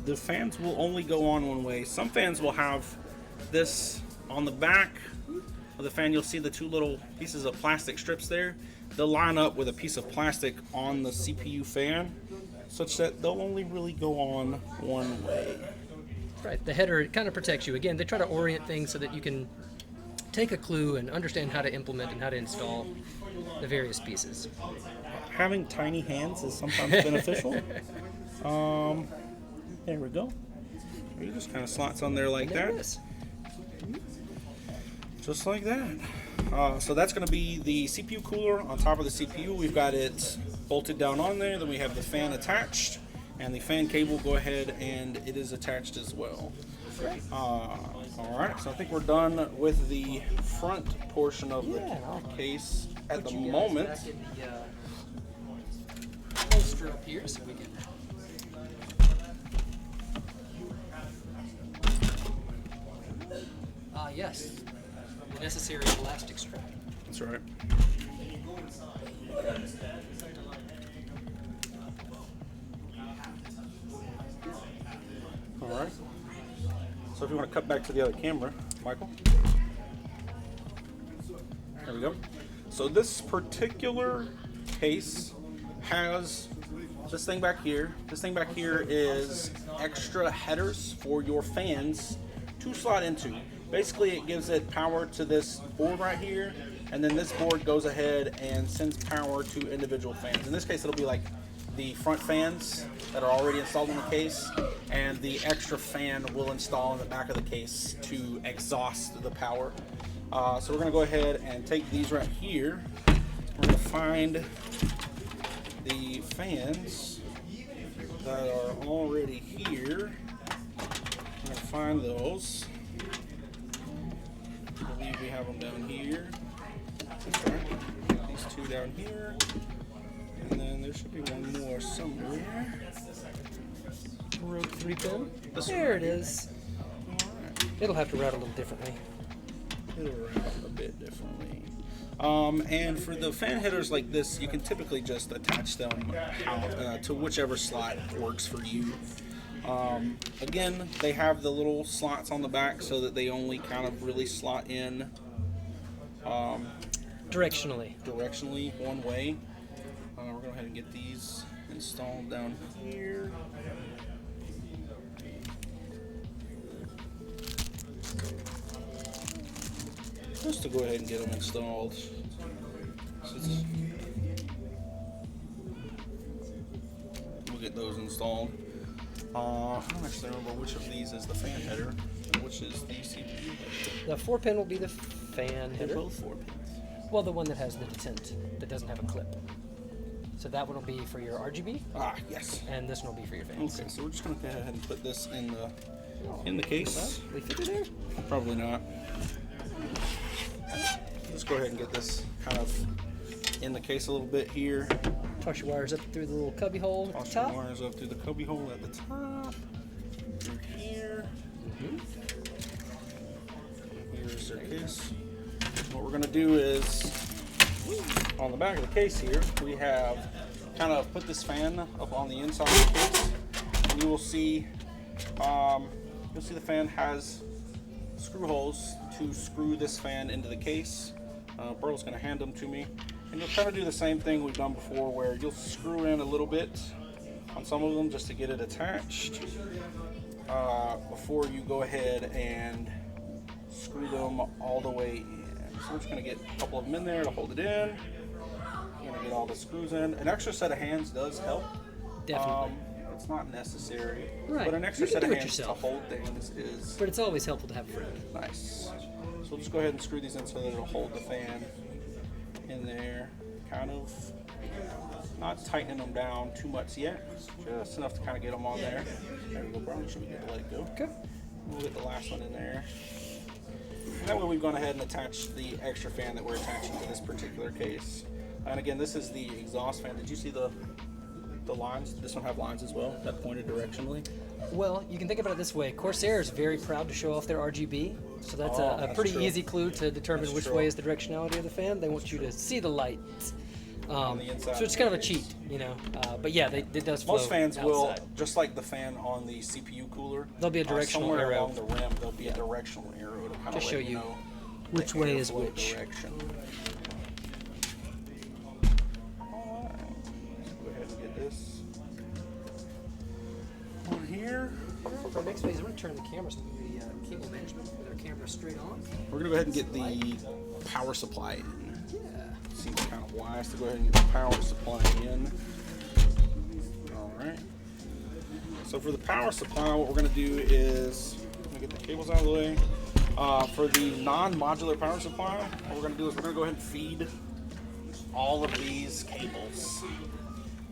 the fans will only go on one way. Some fans will have this on the back of the fan. You'll see the two little pieces of plastic strips there. They'll line up with a piece of plastic on the CPU fan, such that they'll only really go on one way. right. The header, it kind of protects you. Again, they try to orient things so that you can take a clue and understand how to implement and how to install the various pieces. Having tiny hands is sometimes beneficial. There we go. It just kind of slots on there like There that. it is. Just like that. So that's going to be the CPU cooler on top of the CPU. We've got it bolted down on there. Then we have the fan attached, and the fan cable, go ahead and it is attached as well. Great. All right, so I think we're done with the front portion of the I'll case at put the you guys moment. back in the holster up here so we can. Yes, the necessary elastic strap. That's right. All right. So if you want to cut back to the other camera, Michael. There we go. So this particular case has this thing back here. This thing back here is extra headers for your fans to slot into. Basically, it gives it power to this board right here, and then this board goes ahead and sends power to individual fans. In this case, it'll be like the front fans that are already installed in the case, and the extra fan will install in the back of the case to exhaust the power. So we're going to go ahead and take these right here. We're going to find the fans that are already here. We're going to find those. I believe we have them down here. That's right. These two down here. And then there should be one more somewhere. Rogue 3-pin. This There one it here. is. Alright. It'll have to route a little differently. It'll route a bit differently. And for the fan headers like this, you can typically just attach them out, to whichever slot works for you. Again, they have the little slots on the back so that they only kind of really slot in Directionally. directionally one way. We're going to go ahead and get these installed down here. Just to go ahead and get them installed. We'll get those installed. I don't actually remember which of these is the fan header and which is the CPU header. The 4-pin will be the fan They're header. both 4 pins. Well, the one that has the detent, that doesn't have a clip. So that one will be for your RGB, Ah, yes. and this one will be for your fans. Okay, so we're just gonna go ahead and put this in the case. Will they fit through there? Probably not. Let's go ahead and get this kind of in the case a little bit here. Toss your wires up through the little cubby hole at the Toss your top. wires up through the cubby hole at the top. Through here. Here's their case. What we're gonna do is, on the back of the case here, we have kind of put this fan up on the inside of the case, and you will see, the fan has screw holes to screw this fan into the case. Burl's going to hand them to me, and you'll kind of do the same thing we've done before, where you'll screw in a little bit on some of them just to get it attached before you go ahead and screw them all the way in. So we're just going to get a couple of them in there to hold it in. We're going to get all the screws in. An extra set of hands does help. Definitely. It's not necessary, Right. but an extra You can set of do it hands yourself. to hold things is But it's always helpful to have a friend. nice. So we'll just go ahead and screw these in so that it'll hold the fan in there. Kind of not tightening them down too much yet, just enough to kind of get them on there. There we go, Brian. Should we get to let it go? Okay. We'll get the last one in there. And that way we've gone ahead and attached the extra fan that we're attaching to this particular case. And again, this is the exhaust fan. Did you see the lines? This one have lines as well that pointed directionally. Well, you can think about it this way. Corsair is very proud to show off their RGB, so that's Oh, a that's pretty true. easy clue to determine That's which true. way is the directionality of the fan. They want you to see the light. On the inside So it's of kind the of a case. cheat, you know. But yeah, it does flow Most fans will, outside. just like the fan on the CPU cooler. There'll be a directional somewhere arrow. along the rim. There'll be a directional arrow to kind To of show let you know which the way is airflow which. direction. All right, let's go ahead and get this on here. For the next phase, we're going to turn the cameras to the cable management with our camera straight on. We're gonna go ahead and get the power supply in. Yeah. Seems kind of wise to go ahead and get the power supply in. All right. So for the power supply, what we're going to do is get the cables out of the way. For the non-modular power supply, what we're going to do is we're going to go ahead and feed all of these cables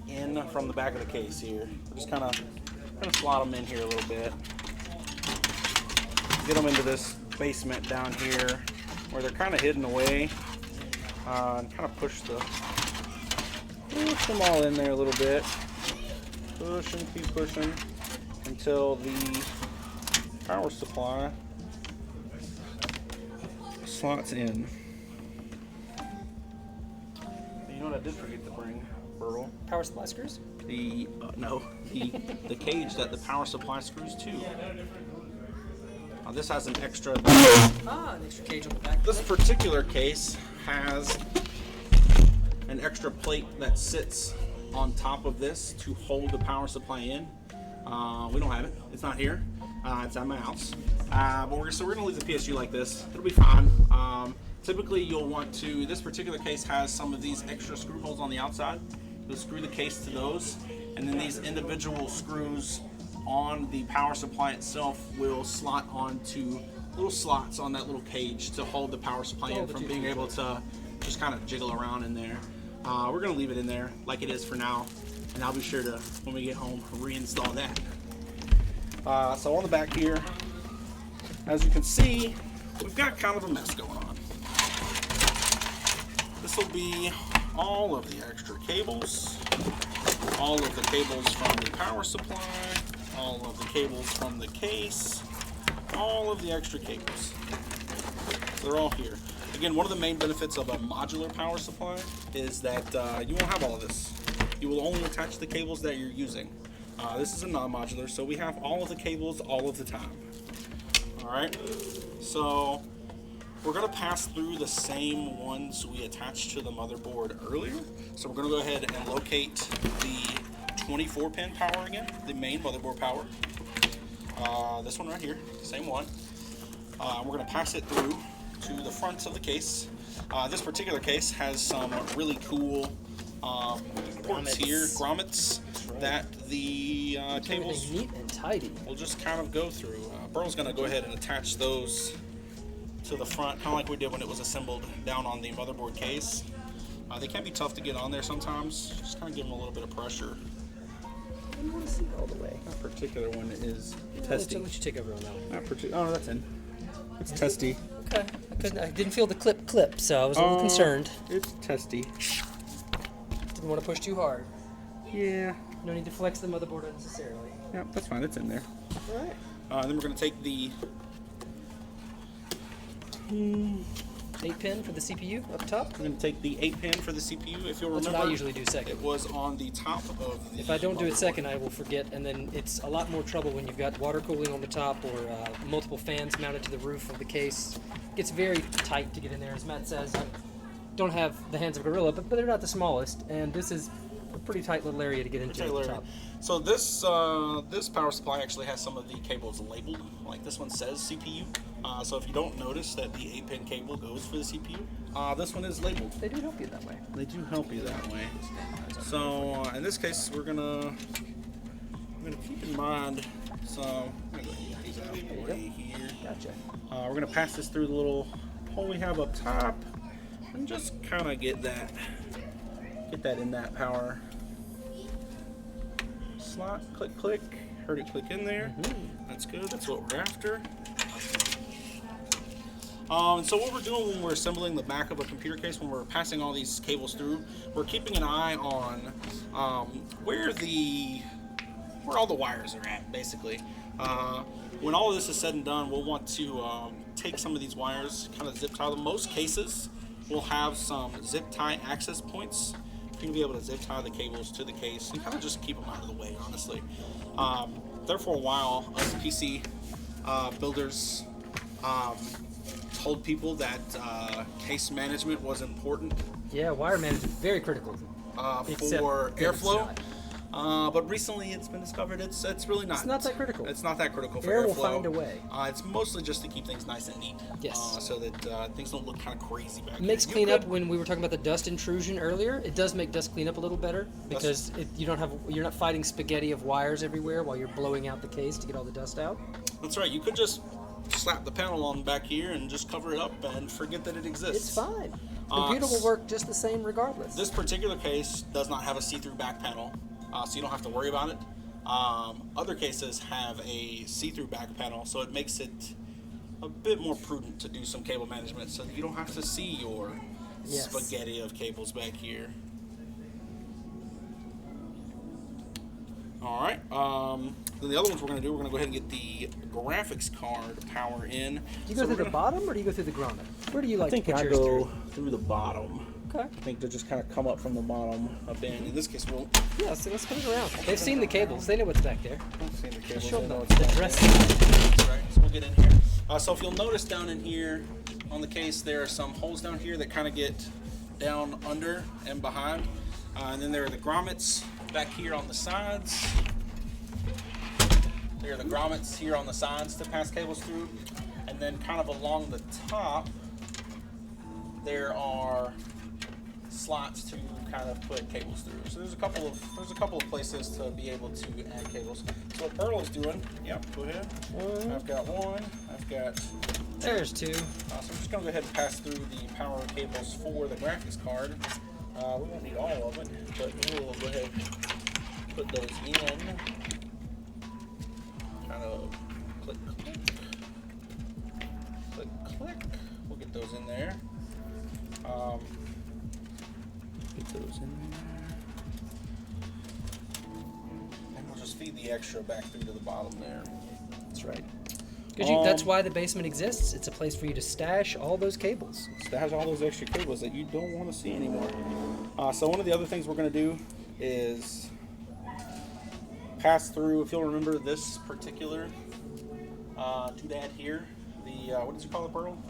in from the back of the case here. We're just kind of slot them in here a little bit. Get them into this basement down here where they're kind of hidden away. And kind of push them all in there a little bit. Push and keep pushing until the power supply slots in. You know what I did forget to bring, Burl? Power supply screws? The the cage that the power supply screws to. This has an extra. An extra cage on the back. This particular case has an extra plate that sits on top of this to hold the power supply in. We don't have it. It's not here. It's at my house. But we're going to leave the PSG like this. It'll be fine. Typically, you'll want to. This particular case has some of these extra screw holes on the outside. You'll screw the case to those, and then these individual screws on the power supply itself will slot onto little slots on that little cage to hold the power supply in from being able to just kind of jiggle around in there. We're going to leave it in there like it is for now, and I'll be sure to, when we get home, reinstall that. So on the back here, as you can see, we've got kind of a mess going on. This will be all of the extra cables, all of the cables from the power supply, all of the cables from the case, all of the extra cables. So they're all here. Again, one of the main benefits of a modular power supply is that you won't have all of this. You will only attach the cables that you're using. This is a non-modular, so we have all of the cables all of the time. Alright, so we're going to pass through the same ones we attached to the motherboard earlier. So we're going to go ahead and locate the 24-pin power again, the main motherboard power. This one right here, same one. We're going to pass it through to the front of the case. This particular case has some really cool ports here, grommets, that the cables neat and tidy. will just kind of go through. Burl's going to go ahead and attach those to the front, kind of like we did when it was assembled down on the motherboard case. They can be tough to get on there sometimes. Just kind of give them a little bit of pressure. I don't want to see it all the way. That particular one is Let's testy. let you take over on that one. Not particular. Oh, that's in. It's testy. Okay. I didn't feel the clip, so I was a little concerned. It's testy. Didn't want to push too hard. Yeah. No need to flex the motherboard unnecessarily. Yep, that's fine. It's in there. All right. Then we're going to take the 8-pin for the CPU up top. We're going to take the 8-pin for the CPU. If you'll That's remember, what I usually do second. it was on the top of the If I don't do it motherboard. second, I will forget, and then it's a lot more trouble when you've got water cooling on the top or multiple fans mounted to the roof of the case. It gets very tight to get in there, as Matt says. I don't have the hands of a gorilla, but they're not the smallest, and this is a pretty tight little area to get into at the top. So this this power supply actually has some of the cables labeled. Like this one says CPU. So if you don't notice that the 8-pin cable goes for the CPU, this one is labeled. They do help you that way. They do help you that way. So in this case, we're gonna keep in mind. So I'm gonna go ahead and get these out of the way here. Gotcha. We're gonna pass this through the little hole we have up top, and just kind of get that in that power slot. Click, click. Heard it click in there. That's good. That's what we're after. And so what we're doing when we're assembling the back of a computer case, when we're passing all these cables through, we're keeping an eye on where all the wires are at, basically. When all of this is said and done, we'll want to take some of these wires, kind of zip tie them. Most cases will have some zip tie access points. You're going to be able to zip tie the cables to the case and kind of just keep them out of the way, honestly. There for a while, us PC builders told people that case management was important Yeah, wire management very critical. Except for that it's airflow. not. But recently it's been discovered it's really not. It's not that critical. It's not that critical for Air airflow. will find a way. It's mostly just to keep things nice and neat. Yes. So that things don't look kind of crazy back It makes here. cleanup, when we were talking about the dust intrusion earlier, it does make dust cleanup a little better because you're not fighting spaghetti of wires everywhere while you're blowing out the case to get all the dust out. That's right. You could just slap the panel on back here and just cover it up and forget that it exists. It's fine. The computer will work just the same regardless. This particular case does not have a see-through back panel, so you don't have to worry about it. Other cases have a see-through back panel, so it makes it a bit more prudent to do some cable management so that you don't have to see your spaghetti of cables back here. All right. Then the other ones we're going to do, we're going to go ahead and get the graphics card power in. Do you go through the bottom or do you go through the grommet? Where do you like I think to put I yours go through the bottom. Okay. I think they just kind of come up from the bottom up in. In this case, we'll Yeah, so let's put it around. They've seen the cables. They know what's back there. see the cables. Show They know them it's the back dress. there. That's right. So we'll get in here. So if you'll notice down in here on the case, there are some holes down here that kind of get down under and behind. And then there are the grommets back here on the sides. There are the grommets here on the sides to pass cables through. And then kind of along the top, there are slots to kind of put cables through. So there's a couple of places to be able to add cables. So what Pearl is doing, yep, go ahead. I've got one, I've got There's two. so I'm just going to go ahead and pass through the power cables for the graphics card. We won't need all of it, but we'll go ahead and put those in. Kind of click, click, click, click. We'll get those in there. Get those in there. And we'll just feed the extra back through to the bottom there. That's right. Because that's why the basement exists. It's a place for you to stash all those cables. Stash all those extra cables that you don't want to see anymore. So one of the other things we're going to do is pass through, if you'll remember this particular doodad here, the, what did you call it, Pearl?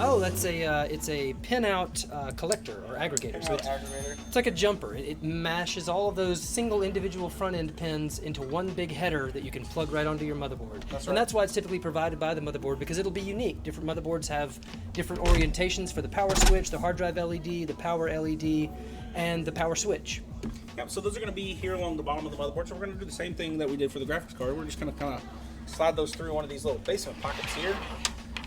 Oh, that's it's a pinout collector or aggregator. So it's like a jumper. It mashes all of those single individual front end pins into one big header that you can plug right onto your motherboard. That's right. And that's why it's typically provided by the motherboard, because it'll be unique. Different motherboards have different orientations for the power switch, the hard drive LED, the power LED, and the power switch. Yep, so those are going to be here along the bottom of the motherboard. So we're going to do the same thing that we did for the graphics card. We're just going to kind of slide those through one of these little basement pockets here.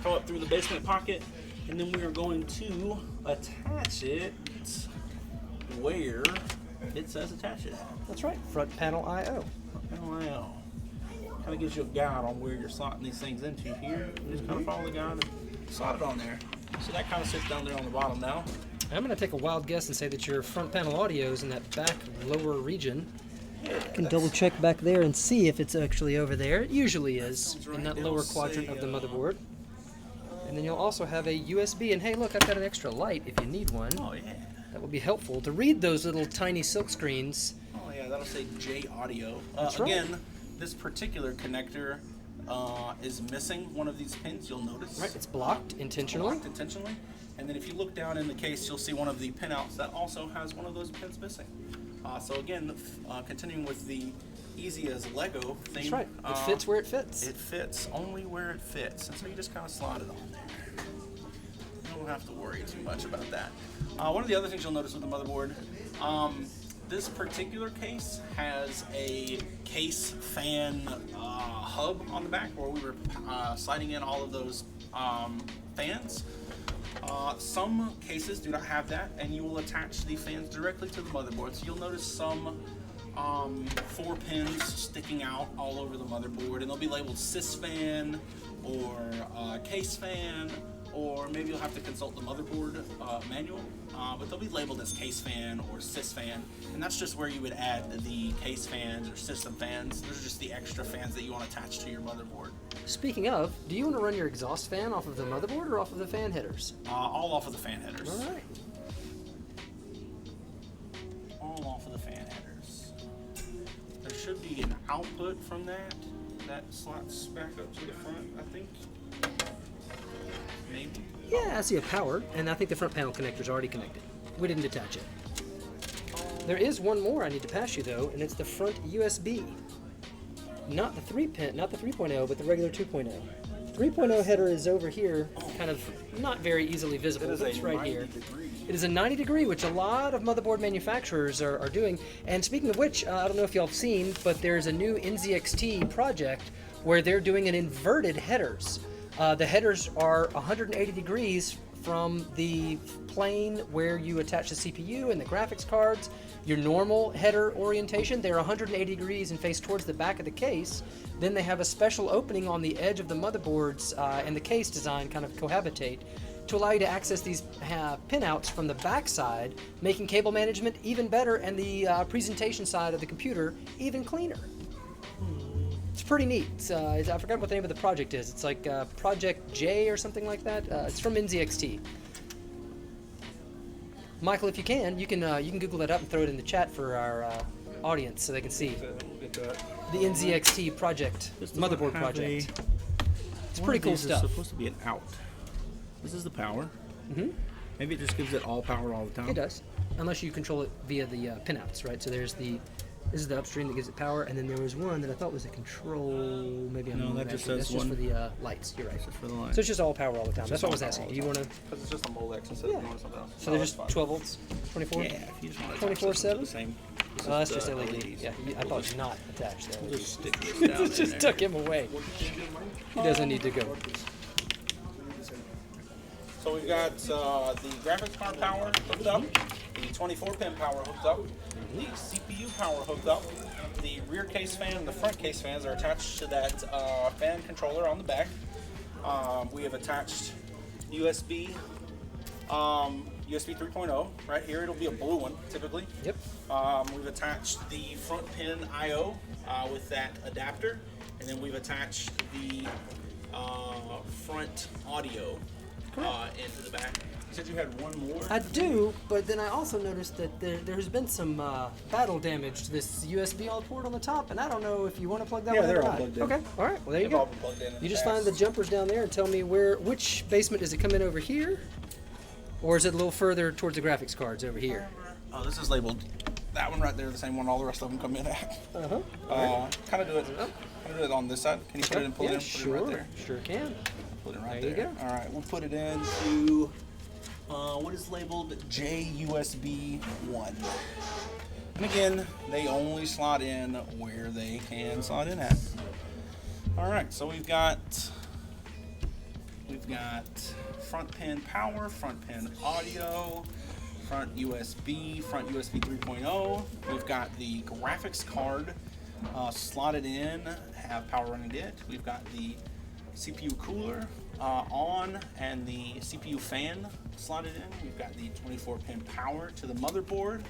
Come up through the basement pocket, and then we are going to attach it where it says attach it. That's right, front panel I/O. Wow. Kind of gives you a guide on where you're slotting these things into here. You just kind of follow the guide and slot it on there. So that kind of sits down there on the bottom now. I'm going to take a wild guess and say that your front panel audio is in that back lower region. Yeah, You can double check back there and see if it's actually over there. It usually is, Sounds right. in that It'll lower quadrant say, of the motherboard. And then you'll also have a USB, and hey look, I've got an extra light if you need one. Oh yeah. That will be helpful to read those little tiny silk screens. Oh yeah, that'll say J Audio. That's right. Again, this particular connector is missing one of these pins, you'll notice. Right, it's blocked intentionally. Blocked intentionally. And then if you look down in the case, you'll see one of the pinouts that also has one of those pins missing. So again, continuing with the easy as Lego thing. That's right, it fits where it fits. It fits only where it fits. And so you just kind of slot it on there. You don't have to worry too much about that. One of the other things you'll notice with the motherboard, this particular case has a case fan hub on the back where we were sliding in all of those fans. Some cases do not have that, and you will attach the fans directly to the motherboard. So you'll notice some 4 pins sticking out all over the motherboard, and they'll be labeled sys fan or case fan, or maybe you'll have to consult the motherboard manual, but they'll be labeled as case fan or sys fan, and that's just where you would add the case fans or system fans. Those are just the extra fans that you want attached to your motherboard. Speaking of, do you want to run your exhaust fan off of the motherboard or off of the fan headers? All off of the fan headers. All right. All off of the fan headers. There should be an output from that slots back up to the front, I think. Maybe. Yeah, I see a power, and I think the front panel connector is already connected. We didn't detach it. There is one more I need to pass you though, and it's the front USB. Not the 3-pin, not the 3.0, but the regular 2.0. 3.0 header is over here, kind of not very easily visible, but it's right here. It is a 90 degree, which a lot of motherboard manufacturers are doing. And speaking of which, I don't know if y'all have seen, but there's a new NZXT project where they're doing an inverted headers. The headers are 180 degrees from the plane where you attach the CPU and the graphics cards. Your normal header orientation, they're 180 degrees and face towards the back of the case. Then they have a special opening on the edge of the motherboards and the case design kind of cohabitate to allow you to access these pinouts from the back side, making cable management even better and the presentation side of the computer even cleaner. It's pretty neat. I forgot what the name of the project is. It's like Project J or something like that. It's from NZXT. Michael, if you can Google that up and throw it in the chat for our audience so they can see the NZXT project, motherboard project. It's pretty cool stuff. It's supposed to be an out. This is the power. Maybe it just gives it all power all the time. It does, unless you control it via the pinouts, right? So there's the This is the upstream that gives it power, and then there was one that I thought was a control. Maybe I'm No, wrong, that just actually. says That's just one. for the lights. You're right. Just for the light. So it's just all power all the time. That's what I was all asking. power Do you all the want to? Because it's just a Molex instead Yeah. of doing something else. So No, they're that's just fine. 12 volts, 24. Yeah, if you just want to 24/7? the same. Oh, that's just the LED. LEDs. Yeah, I thought it was not attached there. We'll just stick this down Let's just in there. tuck him away. He doesn't need to go. So we've got the graphics card power hooked up, the 24-pin power hooked up, the CPU power hooked up, the rear case fan and the front case fans are attached to that fan controller on the back. We have attached USB 3.0 right here. It'll be a blue one typically. Yep. We've attached the front pin I/O with that adapter, and then we've attached the front audio into the back. You said you had one more? I do, but then I also noticed that there's been some battle damage to this USB port on the top, and I don't know if you want to plug that Yeah, one in they're or all not. plugged in. Okay, all right. Well, there you They've all go. been plugged in You just past. find the jumpers down there and tell me which basement does it come in over here, or is it a little further towards the graphics cards over here? Oh, this is labeled. That one right there, the same one all the rest of them come in at. Kind of do it on this side. Can you put it in, pull Yeah, it in, put it right there? Sure can. Put it right There you there. go. All right, we'll put it into what is labeled JUSB 1. And again, they only slot in where they can slot in at. All right, so we've got front pin power, front pin audio, front USB 3.0. We've got the graphics card slotted in, have power running it. We've got the CPU cooler on and the CPU fan slotted in. We've got the 24-pin power to the motherboard.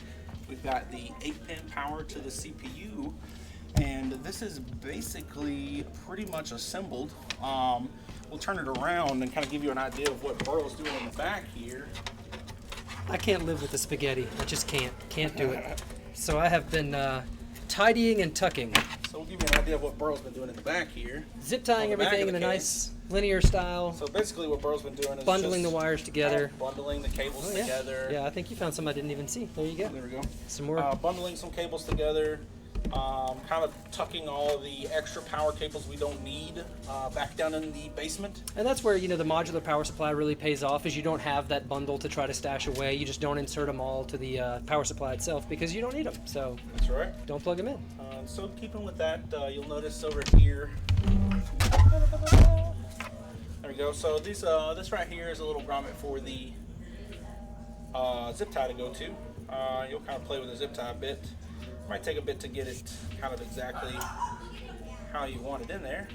We've got the 8-pin power to the CPU. And this is basically pretty much assembled. We'll turn it around and kind of give you an idea of what Burrow's doing in the back here. I can't live with the spaghetti. I just can't do it. So I have been tidying and tucking, So we'll give you an idea of what Burrow's been doing in the back here. zip tying On the back everything of in the a case. nice linear style, So basically what Burrow's been doing is bundling just the wires together. bundling the cables Oh, yeah. together. Yeah, I think you found some I didn't even see. There you go. There we go. Some more. Bundling some cables together, kind of tucking all the extra power cables we don't need back down in the basement. And that's where, the modular power supply really pays off, is you don't have that bundle to try to stash away. You just don't insert them all to the power supply itself because you don't need them. So That's right. don't plug them in. So keeping with that, you'll notice over here. There we go. So this right here is a little grommet for the zip tie to go to. You'll kind of play with the zip tie a bit. Might take a bit to get it kind of exactly how you want it in there.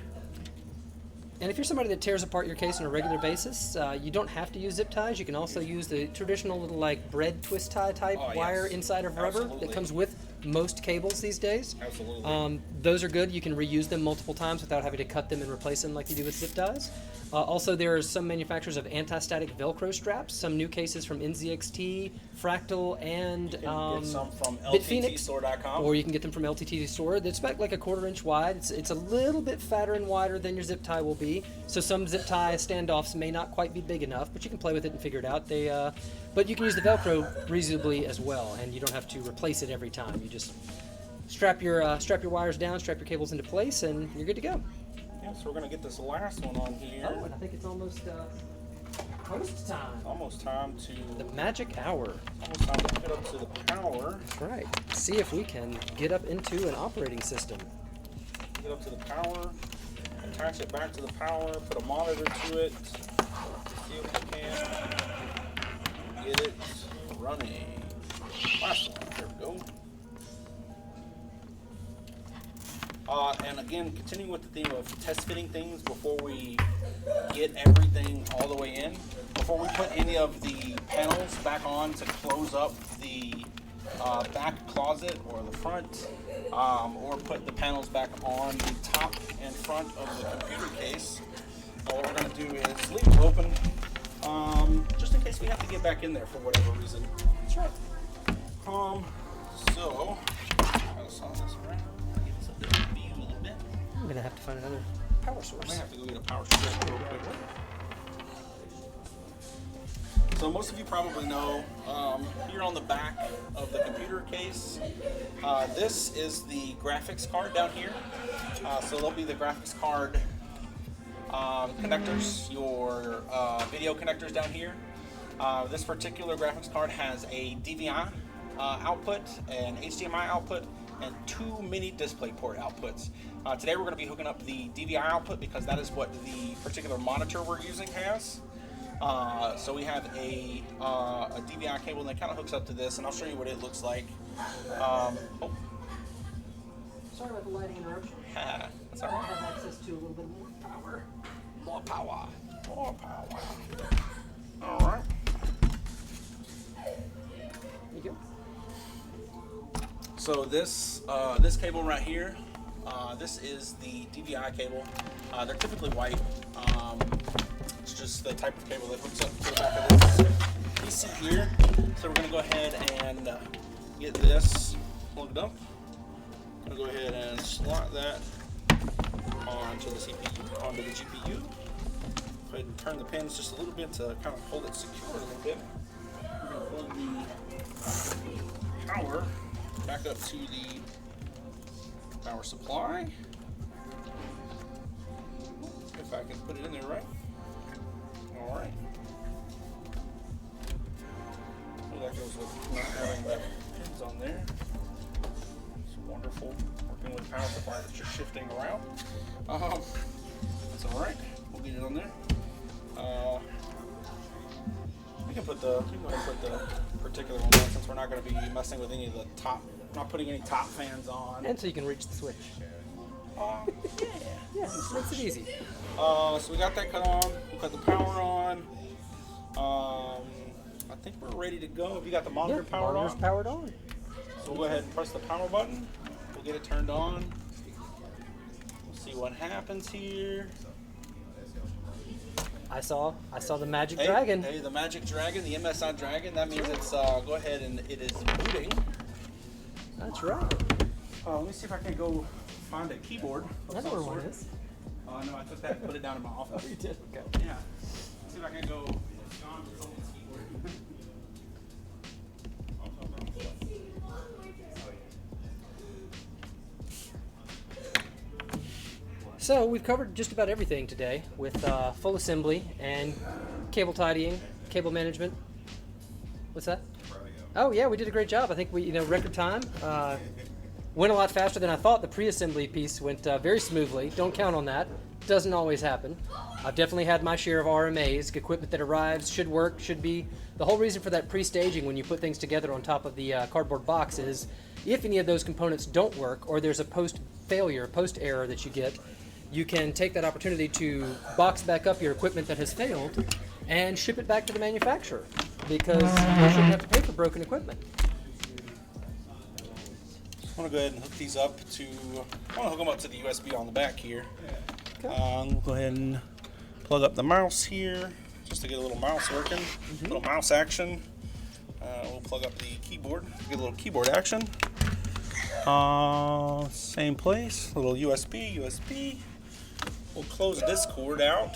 And if you're somebody that tears apart your case on a regular basis, you don't have to use zip ties. You can also use the traditional little like bread twist tie type Oh, yes. wire inside of rubber Absolutely. that comes with most cables these days. Absolutely. Those are good. You can reuse them multiple times without having to cut them and replace them like you do with zip ties. Also, there are some manufacturers of anti-static Velcro straps. Some new cases from NZXT, Fractal, and You can get some from Bitphoenix, LTTstore.com. or you can get them from LTT Store. It's about like a 1/4 inch wide. It's a little bit fatter and wider than your zip tie will be. So some zip tie standoffs may not quite be big enough, but you can play with it and figure it out. But you can use the Velcro reasonably as well, and you don't have to replace it every time. You just strap your wires down, strap your cables into place, and you're good to go. Yeah, so we're gonna get this last one on here. Oh, and I think it's almost post time. Almost time to The magic hour. get up to the power. That's right. See if we can get up into an operating system. Get up to the power. Attach it back to the power. Put a monitor to it. See if we can get it running. Last one. There we go. And again, continuing with the theme of test fitting things before we get everything all the way in. Before we put any of the panels back on to close up the back closet or the front, or put the panels back on the top and front of the computer case, what we're going to do is leave it open, just in case we have to get back in there for whatever reason. That's right. So, I'll saw this around. Give us a different view a little bit. I'm gonna have to find another power I source. may have to go get a power strip real quick. So most of you probably know, here on the back of the computer case, this is the graphics card down here. So there'll be the graphics card connectors, your video connectors down here. This particular graphics card has a DVI output, an HDMI output, and 2 mini DisplayPort outputs. Today we're going to be hooking up the DVI output because that is what the particular monitor we're using has. So we have a DVI cable that kind of hooks up to this, and I'll show you what it looks like. Sorry about the lighting interruption. That's I all right. have access to a little bit more power. More power. More power. All right. There you go. So this cable right here, this is the DVI cable. They're typically white. It's just the type of cable that hooks up to the back of this PC here. So we're going to go ahead and get this plugged up. I'm going to go ahead and slot that onto the CPU, onto the GPU. Go ahead and turn the pins just a little bit to kind of hold it secure a little bit. We're going to plug the power back up to the power supply. If I can put it in there right. All right. Well, that goes with not having the pins on there. It's wonderful working with power supply that you're shifting around. That's all right. We'll get it on there. We can put the particular one on since we're not going to be messing with any of the top. Not putting any top fans on. And so you can reach the switch. Yeah, makes it easy. So we got that cut on. We cut the power on. I think we're ready to go. Have you got the monitor powered monitor's on? powered on. So we'll go ahead and press the power button. We'll get it turned on. We'll see what happens here. I saw the Magic Dragon. Hey, the Magic Dragon, the MSI Dragon. That means it's go ahead and it is booting. That's right. Let me see if I can go find a keyboard. I know where one is. No, I took that and put it down in my office. Oh, you did? Okay. Yeah. Let's see if I can go John Sullivan's keyboard. So we've covered just about everything today with full assembly and cable tidying, cable management. What's that? Oh yeah, we did a great job. I think we, record time. Went a lot faster than I thought. The pre-assembly piece went very smoothly. Don't count on that. Doesn't always happen. I've definitely had my share of RMAs. Equipment that arrives should work, should be. The whole reason for that pre-staging when you put things together on top of the cardboard box is if any of those components don't work or there's a post-failure, post-error that you get, you can take that opportunity to box back up your equipment that has failed and ship it back to the manufacturer because you shouldn't have to pay for broken equipment. I'm going to go ahead and hook these up to, I want to hook them up to the USB on the back here. Okay. We'll go ahead and plug up the mouse here just to get a little mouse working, little mouse action. We'll plug up the keyboard, get a little keyboard action. Same place, little USB. We'll close this cord out.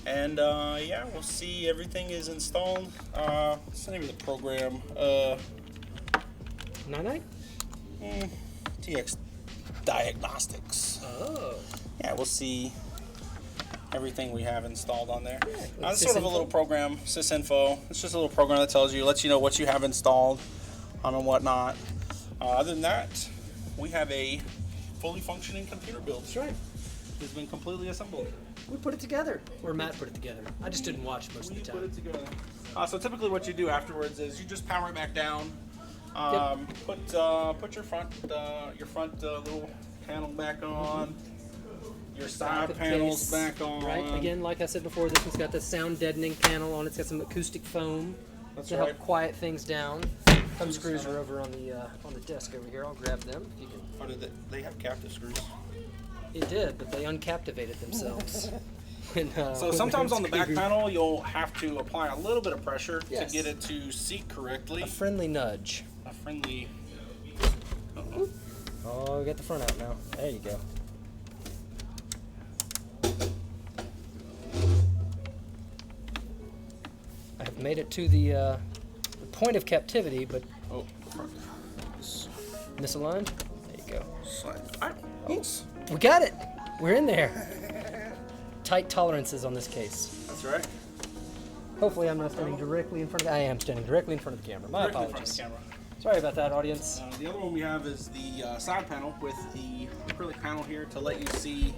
Yeah, we'll see everything is installed. What's the name of the program? 99? TX Diagnostics. Oh. Yeah, we'll see everything we have installed on there. Like It's sort of a little program, sysinfo. It's just a little program that tells you, lets you know what you have installed and whatnot. Other than that, we have a fully functioning computer build. That's right. It's been completely assembled. We put it together. Or Matt put it together. I just didn't watch most of We the put time. it together. So typically what you do afterwards is you just power it back down. Put your front little panel back on. Your side Pocket panels case, back on. Right. Again, like I said before, this one's got the sound deadening panel on it. It's got some acoustic foam That's to right. help quiet things down. Thumb screws are over on the desk over here. I'll grab them if you can. Or did they have captive screws? It did, but they uncaptivated themselves. when, So when sometimes they on the back unscrewed. panel, you'll have to apply a little bit of pressure Yes. to get it to seat correctly. A friendly nudge. A friendly. Oh, get the front out now. There you go. made it to the point of captivity, but Oh, the front. This misaligned. There you go. side. Oops. We got it. We're in there. Tight tolerances on this case. That's right. Hopefully, I'm not standing directly in front of. I am standing directly in front of the camera. My Directly in front of apologies. the camera. Sorry about that, audience. The other one we have is the side panel with the acrylic panel here to let you see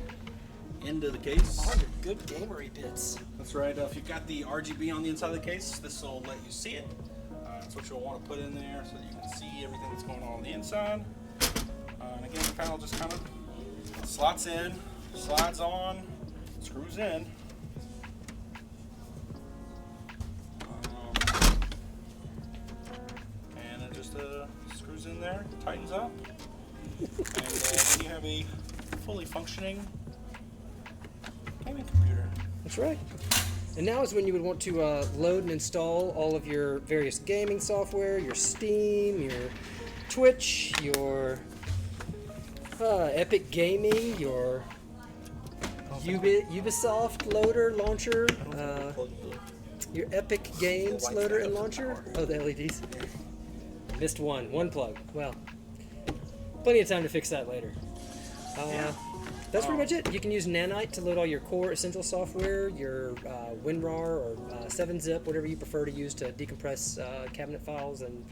into the case. All your good gamery bits. That's right. If you've got the RGB on the inside of the case, this will let you see it. That's what you'll want to put in there so that you can see everything that's going on the inside. And again, the panel just kind of slots in, slides on, screws in. And it just screws in there, tightens up, and then you have a fully functioning gaming computer. That's right. And now is when you would want to load and install all of your various gaming software, your Steam, your Twitch, your Epic Gaming, your Ubisoft loader, launcher, your Epic Games loader and launcher. Oh, the LEDs. Missed one plug. Well, plenty of time to fix that later. That's pretty much it. You can use Nanite to load all your core essential software, your WinRAR or 7-zip, whatever you prefer to use to decompress cabinet files and,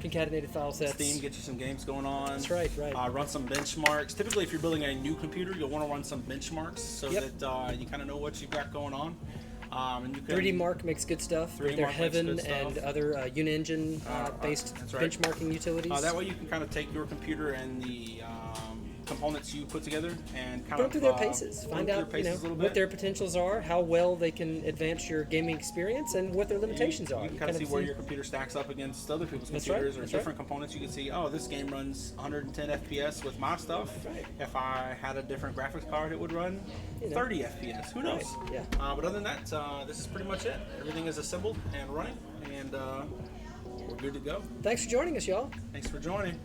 concatenated file sets. Steam, get you some games going on. That's right. Run some benchmarks. Typically, if you're building a new computer, you'll want to run some benchmarks so that you kind of know what you've got going on. And you can, 3D Mark makes good stuff with their 3D Mark makes Heaven good stuff. and other Unengine based that's right. benchmarking utilities. that way you can kind of take your computer and the components you put together and kind Go of through their paces, find through out their paces a little what bit. their potentials are, how well they can advance your gaming experience, and what their limitations are. You can kind of see where your computer stacks up against other people's That's computers right, or that's different components. You can see, oh, this game runs 110 FPS with my stuff. Right. If I had a different graphics card, it would run 30 FPS. Who knows? Right, yeah. But other than that, this is pretty much it. Everything is assembled and running, and we're good to go. Thanks for joining us, y'all. Thanks for joining.